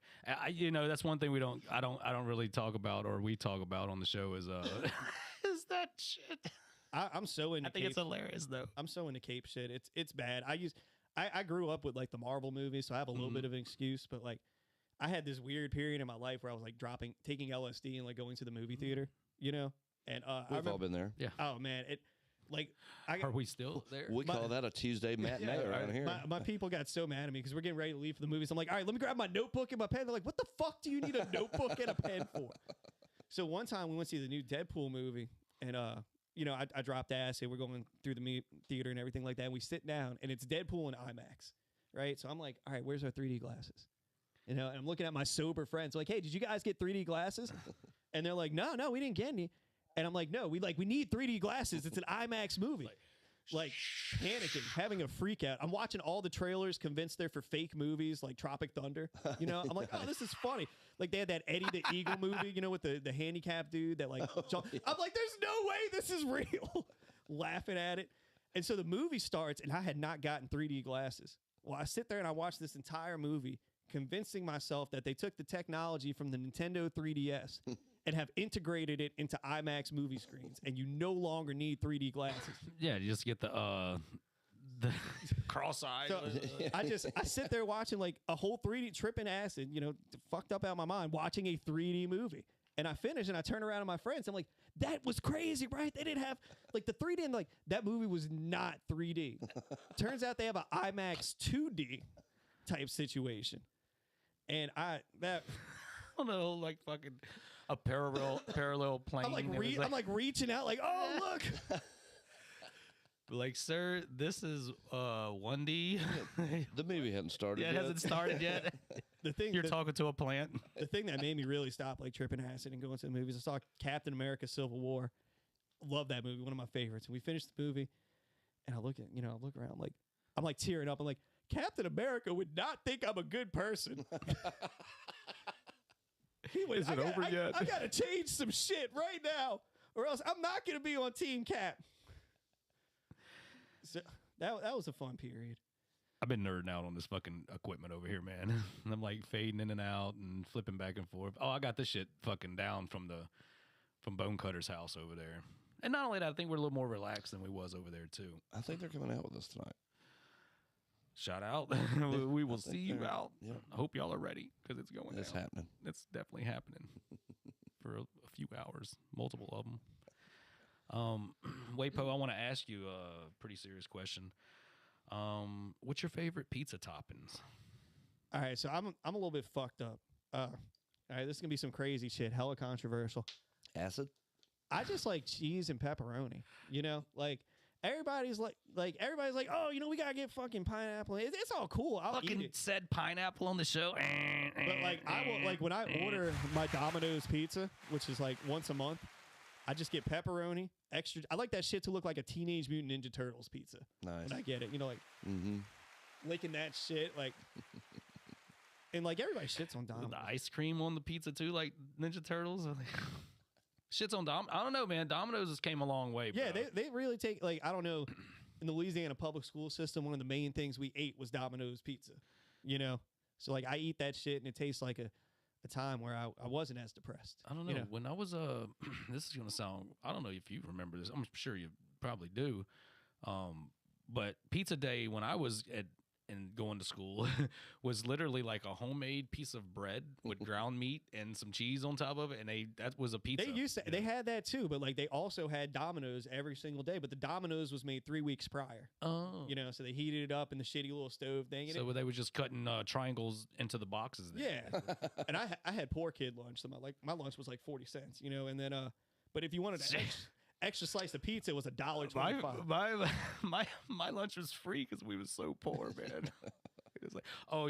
You know, that's one thing I don't really talk about, or we talk about on the show is is that shit. I'm so into. I think it's hilarious though. I'm so into cape shit. It's bad. I grew up with like the Marvel movies, so I have a little bit of an excuse. But like, I had this weird period in my life where I was like taking LSD and like going to the movie theater, you know? And We've all been there. Yeah. oh man, Are we still there? We call that a Tuesday matinee around here. my people got so mad at me because we're getting ready to leave for the movies. I'm like, all right, let me grab my notebook and my pen. They're like, what the fuck do you need a notebook and a pen for? So one time we went to see the new Deadpool movie, and you know, I dropped acid. We're going through the theater and everything like that. And we sit down, and it's Deadpool in IMAX, right? So I'm like, all right, where's our 3D glasses? You know, and I'm looking at my sober friends, like, hey, did you guys get 3D glasses? And they're like, no, we didn't get any. And I'm like, no, we need 3D glasses. It's an IMAX movie. Like panicking, having a freak out. I'm watching all the trailers, convinced they're for fake movies like Tropic Thunder. You know, I'm like, oh, this is funny. Like they had that Eddie the Eagle movie, you know, with the handicapped dude that like. I'm like, there's no way this is real. Laughing at it. And so the movie starts, and I had not gotten 3D glasses. Well, I sit there and I watch this entire movie, convincing myself that they took the technology from the Nintendo 3DS and have integrated it into IMAX movie screens, and you no longer need 3D glasses. Yeah, you just get the cross-eyed. So I sit there watching like a whole 3D tripping acid, you know, fucked up out of my mind, watching a 3D movie. And I finish and I turn around to my friends. I'm like, that was crazy, right? They didn't have like the 3D, and like that movie was not 3D. Turns out they have an IMAX 2D type situation. And I don't know, like fucking a parallel plane. I'm like reaching out, like, oh look. Like, sir, this is 1D. The movie hadn't started Yeah, it yet. hasn't started yet. You're talking to a plant. The thing that made me really stop like tripping acid and going to the movies, I saw Captain America: Civil War. Love that movie, one of my favorites. And we finished the movie, and I look around, like I'm like tearing up. I'm like, Captain America would not think I'm a good person. He would. Is it over yet? I gotta change some shit right now, or else I'm not gonna be on Team Cap. So that was a fun period. I've been nerding out on this fucking equipment over here, man. And I'm like fading in and out and flipping back and forth. Oh, I got this shit fucking down from Bone Cutter's house over there. And not only that, I think we're a little more relaxed than we was over there too. I think they're coming out with us tonight. Shout out. We will see you out. Yep. I hope y'all are ready because it's going It's down. happening. It's definitely happening for a few hours, multiple of them. Wait, Poe, I want to ask you a pretty serious question. What's your favorite pizza toppings? All right, so I'm a little bit fucked up. All right, this is gonna be some crazy shit, hella controversial. Acid? I just like cheese and pepperoni. You know, like everybody's like oh, you know, we gotta get fucking pineapple. It's all cool. I'll eat Fucking it. said pineapple on the show. But like I will, like when I order my Domino's pizza, which is like once a month, I just get pepperoni extra. I like that shit to look like a Teenage Mutant Ninja Turtles pizza. Nice. When I get it, you know, like Mm-hmm. licking that shit, like, and like everybody shits on Domino's. the ice cream on the pizza too, like Ninja Turtles. Shits on Dom. I don't know, man. Domino's has came a long way. Yeah, bro. they really take, like, I don't know, in the Louisiana public school system, one of the main things we ate was Domino's pizza, you know? So, like, I eat that shit, and it tastes like a time where I wasn't as depressed. I don't know. You know? When I was this is gonna sound. I don't know if you remember this. I'm sure you probably do. But pizza day when I was and going to school was literally like a homemade piece of bread with ground meat and some cheese on top of it, and that was a pizza. They had that too, but like they also had Domino's every single day. But the Domino's was made 3 weeks prior. Oh, You know, so they heated it up in the shitty little stove thing. so they were just cutting triangles into the boxes. Then. Yeah, and I had poor kid lunch, so my lunch was like 40 cents, you know. And then but if you wanted an extra slice of pizza, it was $1.25. My lunch was free because we was so poor, man. It was like, oh,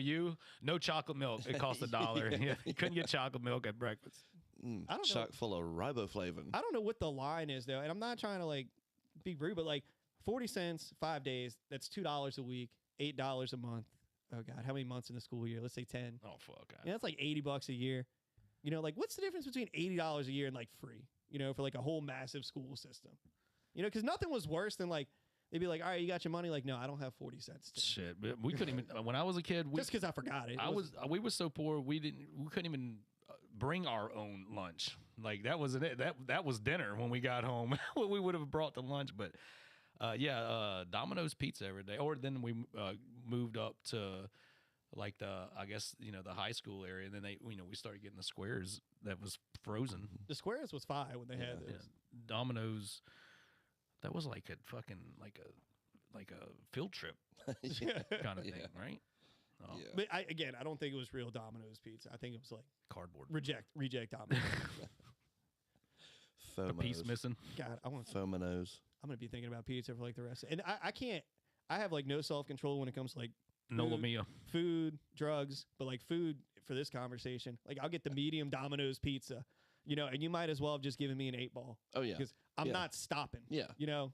no chocolate milk. It cost $1. Yeah, you couldn't get chocolate milk at breakfast. I don't know. Chock full of riboflavin. I don't know what the line is though, and I'm not trying to like be rude, but like 40 cents, 5 days, that's $2 a week, $8 a month. Oh God, how many months in the school year? Let's say 10. Oh fuck. Yeah, that's like $80 a year. You know, like what's the difference between $80 a year and like free? You know, for like a whole massive school system. You know, because nothing was worse than like they'd be like, all right, you got your money. Like, no, I don't have 40 cents. Today. Shit, but we couldn't even. When I was a kid, Just because I forgot it. we were so poor we couldn't even bring our own lunch. Like that wasn't it. That was dinner when we got home. We would have brought the lunch, but Domino's pizza every day. Or then we moved up to like I guess the high school area, and then we started getting the squares that was frozen. The squares was fire when they had Yeah. this. Domino's, that was like a fucking like a field trip kind of thing, right? Oh, Yeah. But I don't think it was real Domino's pizza. I think it was like cardboard. reject Domino's. The piece missing. God, I'm gonna be thinking about pizza for like the rest. And I can't. I have like no self control when it comes to like NOLA Mia. food, drugs, but like food for this conversation. Like I'll get the medium Domino's pizza, and you might as well have just given me an 8-ball. Oh yeah. Because I'm Yeah. not stopping. Yeah.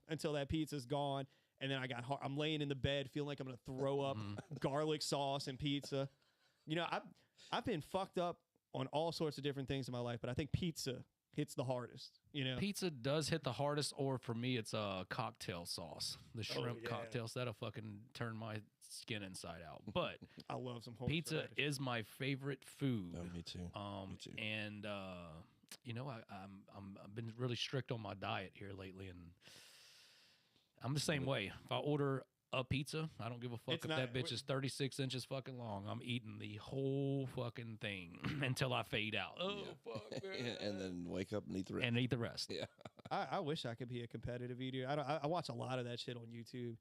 Until that pizza's gone. And then I'm laying in the bed feeling like I'm going to throw up garlic sauce and pizza. I've been fucked up on all sorts of different things in my life, but I think pizza hits the hardest, Pizza does hit the hardest, or for me, it's a cocktail sauce. The shrimp yeah. cocktails, that'll fucking turn my skin inside out. But I love some pizza horseradish. is my favorite food. Oh, me too. Me too. And I've been really strict on my diet here lately, and I'm the same way. If I order a pizza, I don't give a fuck It's if not- that bitch is 36 inches fucking long. I'm eating the whole fucking thing until I fade out. Oh, fuck, man. And then wake up and eat the rest. And eat the rest. Yeah. I wish I could be a competitive eater. I watch a lot of that shit on YouTube,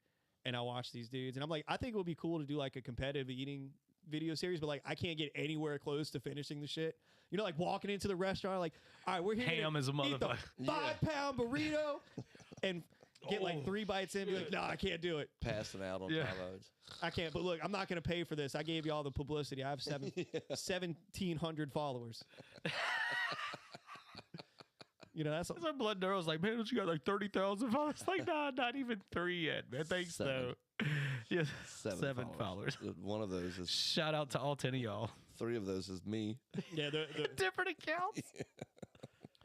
and I watch these dudes, and I'm like, I think it would be cool to do like a competitive eating video series, but like I can't get anywhere close to finishing the shit. Like walking into the restaurant, like, all right, we're here. Ham is a eat the motherfucker. 5-pound burrito, and get like 3 bites in. And be like, no, I can't do it. Passing out on Yeah. tacos. I can't. But look, I'm not going to pay for this. I gave you all the publicity. I have 1,700 followers. That's That's why Blood Darrow's like, man, don't you got like 30,000 followers? Like, nah, not even 3 yet, man. Thanks, 7. though. Yeah, 7 followers. One of those is Shout out to all 10 of y'all. 3 of those is me. yeah. Different accounts.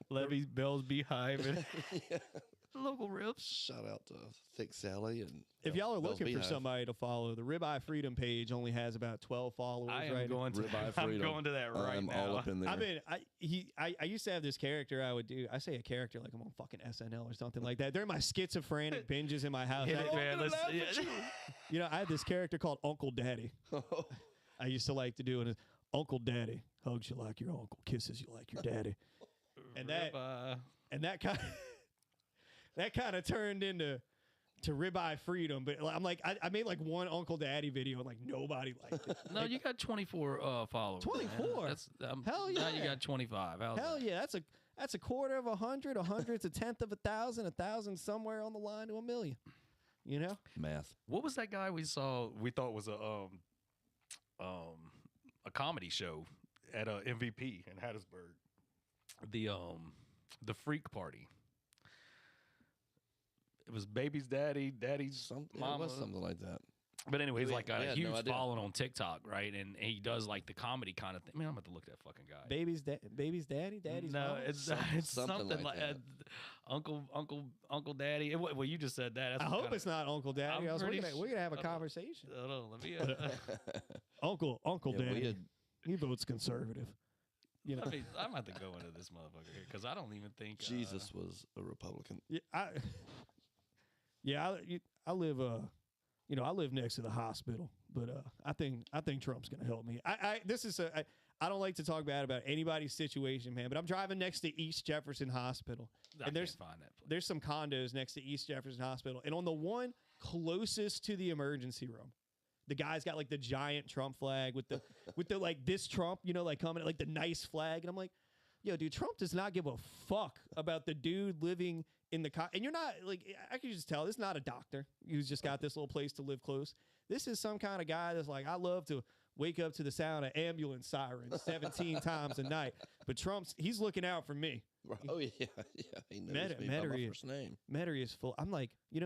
Levy's Bell's Beehive and local Riffs. Shout out to Thick Sally and If y'all are Bell's looking for Beehive. somebody to follow, the Ribeye Freedom page only has about 12 followers. I am right going to. Ribeye I'm Freedom. going to that right I'm now. all up in there. I used to have this character I would do. I say a character like I'm on fucking SNL or something like that. They're my schizophrenic binges in my house. Hit it, man. Let's, yeah. I had this character called Uncle Daddy. I used to like to do it. Uncle Daddy hugs you like your uncle, kisses you like your daddy, and that kind of turned into Ribeye Freedom. But I'm like, I made like one Uncle Daddy video and like nobody liked it. No, you got 24 followers. 24? Man. That's, Hell Now you yeah. got 25. How's Hell that? yeah, that's a quarter of 100, 100's a tenth of 1,000, 1,000 somewhere on the line to 1 million. Math. What was that guy we saw? We thought was a comedy show at a MVP in Hattiesburg. The Freak Party. It was baby's daddy's It mama. was something like that. But anyway, he's We- like got we a had no huge idea. following on TikTok, right? And he does like the comedy kind of thing. Man, I'm about to look that fucking guy. Baby's daddy, daddy's no, mama? it's Something something like like Uncle Daddy. Well, you just said that. That's I what hope kinda- it's not Uncle Daddy. I'm Else we're pretty gonna have a sure- conversation. Hold on, let me. Uncle Yeah, we Daddy, had- he votes conservative. I mean, I'm about to go into this motherfucker here because I don't even think Jesus was a Republican. I live I live next to the hospital, but I think Trump's gonna help me. I don't like to talk bad about anybody's situation, man, but I'm driving next to East Jefferson Hospital, I and there's can't find that place. there's some condos next to East Jefferson Hospital, and on the one closest to the emergency room, the guy's got like the giant Trump flag with the like this Trump, like coming like the nice flag, and I'm like, yo, dude, Trump does not give a fuck about the dude living in the and you're not like, I can just tell this is not a doctor who's just got this little place to live close. This is some kind of guy that's like, I love to wake up to the sound of ambulance sirens 17 times a night, but he's looking out for me. Oh yeah, yeah. He knows me by my first name. Metairie is full. I'm like, you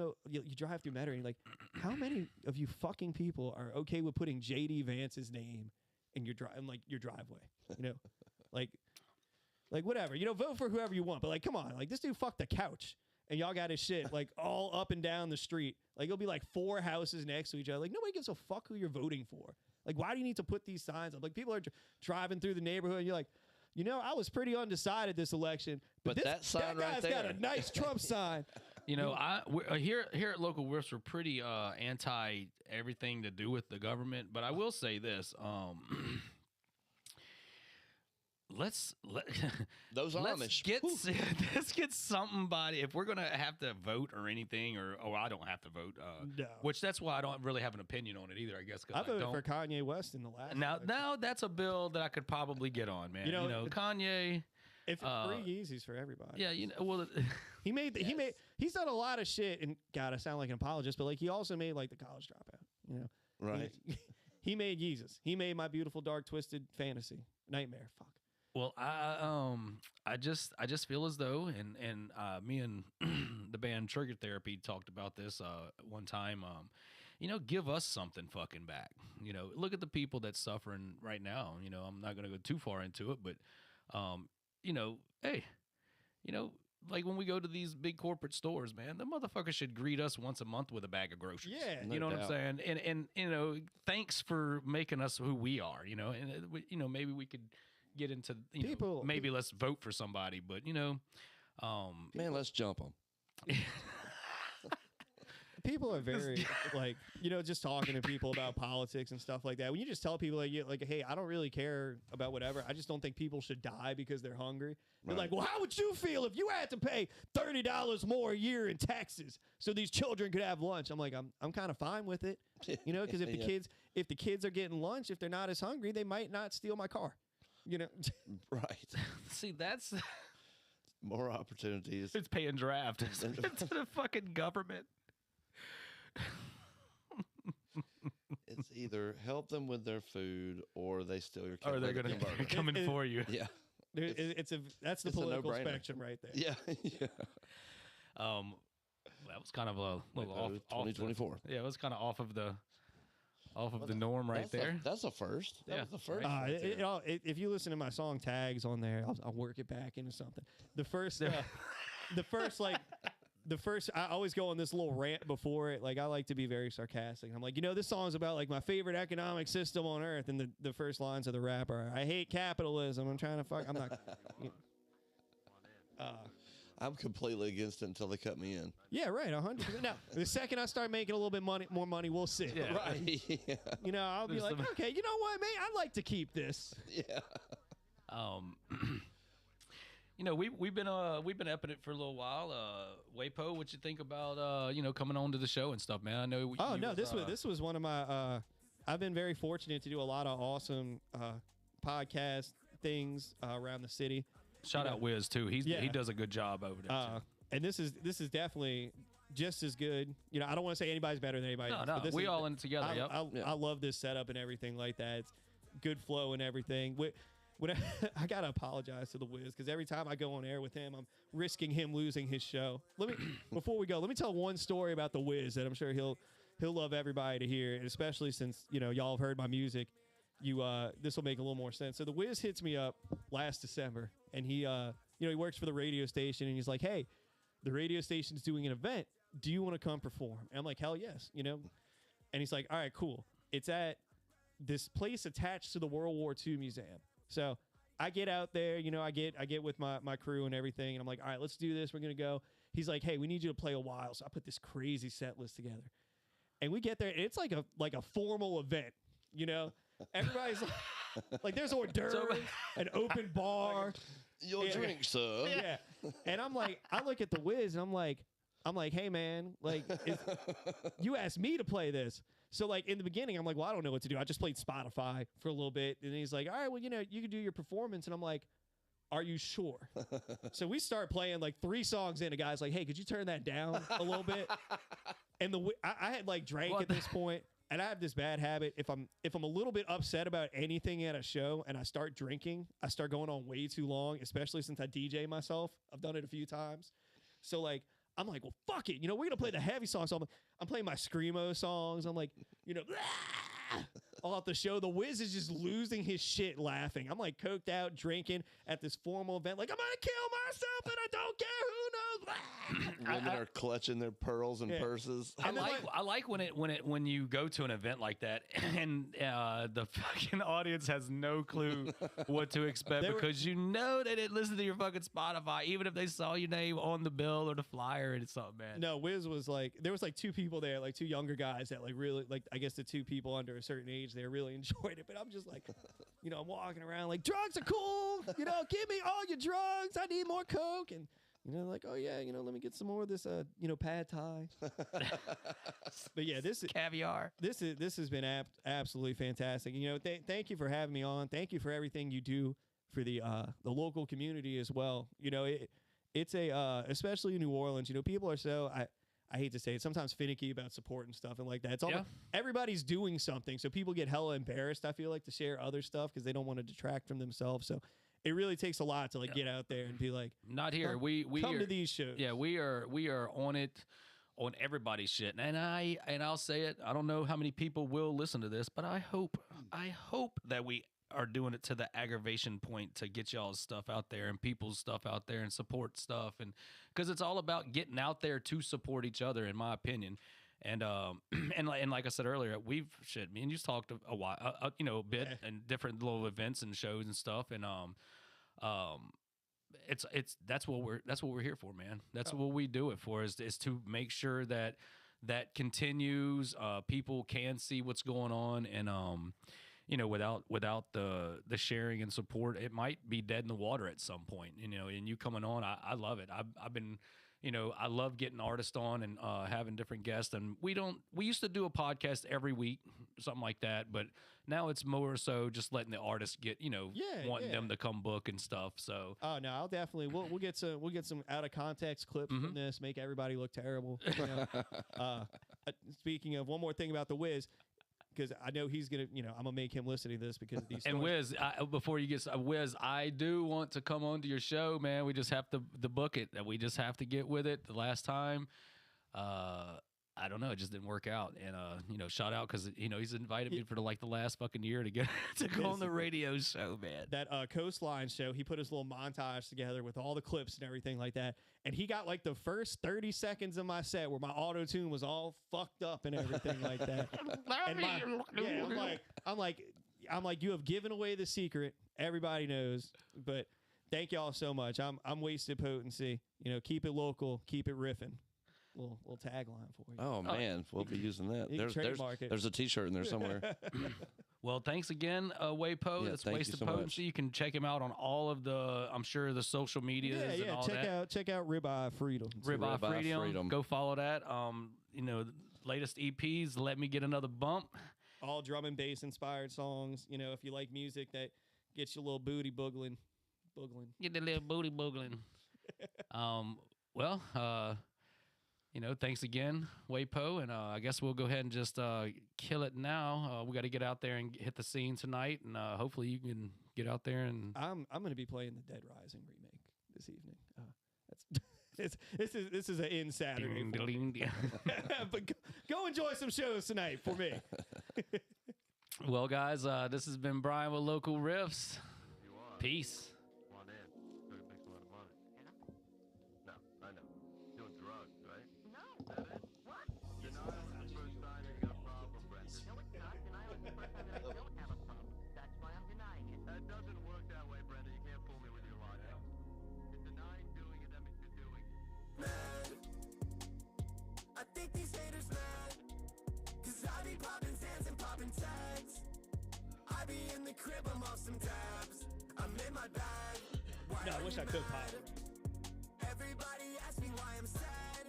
drive through Metairie and you're like, how many of you fucking people are okay with putting JD Vance's name in your driveway? Like whatever, vote for whoever you want, but like, come on, like this dude fucked the couch, and y'all got his shit like all up and down the street. Like it'll be like 4 houses next to each other. Like nobody gives a fuck who you're voting for. Like why do you need to put these signs up? Like people are driving through the neighborhood, and you're like, I was pretty undecided this election, But that sign that right guy's got there. a nice Trump sign. You know, here at local Riffs, we're pretty anti everything to do with the government. But I will say this: Those Amish. let's get somebody. If we're gonna have to vote or anything, or I don't have to vote. No. Which that's why I don't really have an opinion on it either. I guess 'cause I voted don't. for Kanye West in the last. Now that's a bill that I could probably get on, man. You know, Kanye. If free Yeezys for everybody. Yeah, well, he's done a lot of shit, and God, I sound like an apologist, but like he also made like the College Dropout. You know, Right. He made Yeezus. He made My Beautiful Dark Twisted Fantasy Nightmare. Fuck. Well, I just feel as though, and me and the band Trigger Therapy talked about this one time. Give us something fucking back. Look at the people that's suffering right now. I'm not gonna go too far into it, but hey, like when we go to these big corporate stores, man, the motherfuckers should greet us once a month with a bag of groceries. Yeah, you know no what I'm saying? And thanks for making us who we are. And maybe we could get into People- maybe let's vote for somebody, but Man, let's jump them. People are very like, just talking to people about politics and stuff like that. When you just tell people like, hey, I don't really care about whatever. I just don't think people should die because they're hungry. They're like, well, how would you feel if you had to pay $30 more a year in taxes so these children could have lunch? I'm like, I'm kind of fine with it, because if the kids are getting lunch, if they're not as hungry, they might not steal my car. Right. See, that's More opportunities. it's paying draft to the fucking government. It's either help them with their food or they steal your Or they're catalytic gonna converter. come in for you. Yeah. That's the It's a political no-brainer. spectrum right there. Yeah. Yeah. That was kind of a little off. 2024. Yeah, it was kind of off of the norm right That's there. That's a first. That Yeah. was the first. Right. right there. If you listen to my song tags on there, I'll work it back into something. The first, I always go on this little rant before it. Like, I like to be very sarcastic. I'm like, this song's about like my favorite economic system on earth. And the first lines of the rap are, I hate capitalism. I'm trying to fuck. I'm not. I'm completely against it until they cut me in. Yeah, right. 100%. Now, the second I start making a little bit more money, we'll see. Yeah. Right. Yeah. I'll be There's like, some- okay, you know what, man? I'd like to keep this. Yeah. We've been upping it for a little while. Wapo, what you think about coming on to the show and stuff, man? I know. Oh no, this was one of my. I've been very fortunate to do a lot of awesome podcast things around the city. Shout out Wiz too. He does a good job over there. Too. And this is definitely just as good. I don't want to say anybody's better than anybody else. No, but this we is- all in it together. I love this setup and everything like that. It's good flow and everything. When I gotta apologize to the Wiz because every time I go on air with him, I'm risking him losing his show. Before we go, let me tell one story about the Wiz that I'm sure he'll love everybody to hear, and especially since y'all have heard my music. This will make a little more sense. So the Wiz hits me up last December, and he he works for the radio station, and he's like, hey, the radio station's doing an event. Do you want to come perform? And I'm like, hell yes, And he's like, all right, cool. It's at this place attached to the World War II Museum. So I get out there, I get with my crew and everything, and I'm like, all right, let's do this. We're gonna go. He's like, hey, we need you to play a while. So I put this crazy set list together, and we get there, and it's like a formal event, Everybody's like there's hors d'oeuvres, an open bar. Your drink, sir. Yeah. And I'm like, I look at the Wiz and I'm like, hey man, like you asked me to play this. So like in the beginning, I'm like, well, I don't know what to do. I just played Spotify for a little bit. And he's like, all right, well, you can do your performance. And I'm like, are you sure? So we start playing like 3 songs in. A guy's like, hey, could you turn that down a little bit? And I had like drank at this point. And I have this bad habit. If I'm a little bit upset about anything at a show and I start drinking, I start going on way too long, especially since I DJ myself. I've done it a few times. So like, I'm like, well, fuck it. We're going to play the heavy songs. So I'm playing my Screamo songs. I'm like, all at the show. The Wiz is just losing his shit laughing. I'm like coked out, drinking at this formal event. Like, I'm going to kill myself and I don't care who knows. Women are clutching their pearls and purses. I like when you go to an event like that and the fucking audience has no clue what to expect because you know they didn't listen to your fucking Spotify, even if they saw your name on the bill or the flyer and something, man. No, Wiz was like, there was like two people there, like two younger guys that like really, like I guess the two people under a certain age, they really enjoyed it. But I'm just like, you know, I'm walking around like, drugs are cool. You know, give me all your drugs. I need more coke. And you know, like, oh yeah, you know, let me get some more of this, you know, pad thai. But yeah, this is caviar. This has been absolutely fantastic. You know, thank you for having me on. Thank you for everything you do for the local community as well. You know, it's especially in New Orleans. You know, people are so I hate to say it, sometimes finicky about support and stuff and like that. It's all everybody's doing something, so people get hella embarrassed. I feel like to share other stuff because they don't want to detract from themselves. So it really takes a lot to like get out there and be like, not here. We come are, to these shows. Yeah, we are on it, on everybody's shit. And I'll say it. I don't know how many people will listen to this, but I hope that we are doing it to the aggravation point to get y'all's stuff out there and people's stuff out there and support stuff, and because it's all about getting out there to support each other, in my opinion. And and like I said earlier, me and you talked a while, you know, a bit and different little events and shows and stuff, and it's that's what we're here for, man. That's what we do it for, is to make sure that continues. People can see what's going on, and you know, without the sharing and support, it might be dead in the water at some point. You know, and you coming on, I love it. I've been, you know, I love getting artists on and having different guests. And we used to do a podcast every week, something like that. But now it's more so just letting the artists get, you know, wanting them to come book and stuff. So oh no, I'll definitely we'll get some out of context clips from this, make everybody look terrible. You know? Speaking of, one more thing about the Wiz, because I know he's gonna, you know, I'm gonna make him listen to this because of these. And Wiz, before you get Wiz, I do want to come on to your show, man. We just have to book it. We just have to get with it. The last time, I don't know, it just didn't work out. And you know, shout out because you know he's invited me for the last fucking year to get to go on the radio show, man. That Coastline show, he put his little montage together with all the clips and everything like that. And he got like the first 30 seconds of my set where my auto tune was all fucked up and everything like that. And I'm like, you have given away the secret. Everybody knows. But thank y'all so much. I'm Wasted Potency. You know, keep it local, keep it riffing. Little tagline for you. Oh man, we'll be using that. Trademark it. There's a T-shirt in there somewhere. Well, thanks again, Waypo. That's Wasted Potency. You can check him out on all of the, I'm sure, the social medias. And all check out Ribeye Freedom. Ribeye Freedom. Go follow that. You know, the latest EPs. Let Me Get Another Bump. All drum and bass inspired songs. You know, if you like music that gets your little booty boogling. Get the little booty boogling. You know, thanks again, Waypo, and I guess we'll go ahead and just kill it now. We got to get out there and hit the scene tonight, and hopefully you can get out there. And I'm going to be playing the Dead Rising remake this evening. This is an in Saturday. But go enjoy some shows tonight for me. Well, guys, this has been Brian with Local Riffs. Peace. I think these haters mad, cause I be popping Zans and popping tags. I be in the crib, I'm off some tabs. I'm in my bag. No, I wish I could pop. Everybody asks me why I'm sad,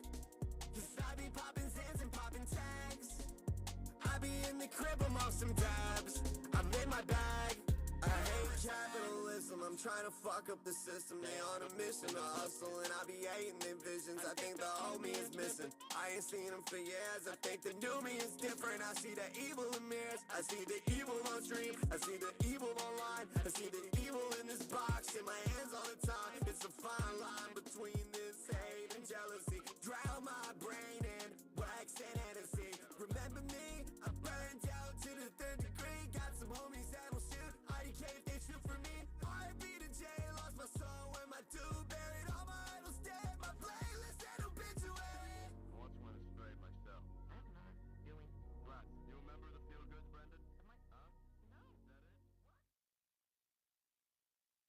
cause I be popping Zans and popping tags. I be in the crib, I'm off some tabs. I'm in my bag. I hate capitalism, I'm trying to fuck up the system. They on a mission to hustle, and I be hating their visions. I think the old me is missing. I ain't seen them for years. I think the new me is different. I see the evil in mirrors, I see the evil on stream, I see the evil online.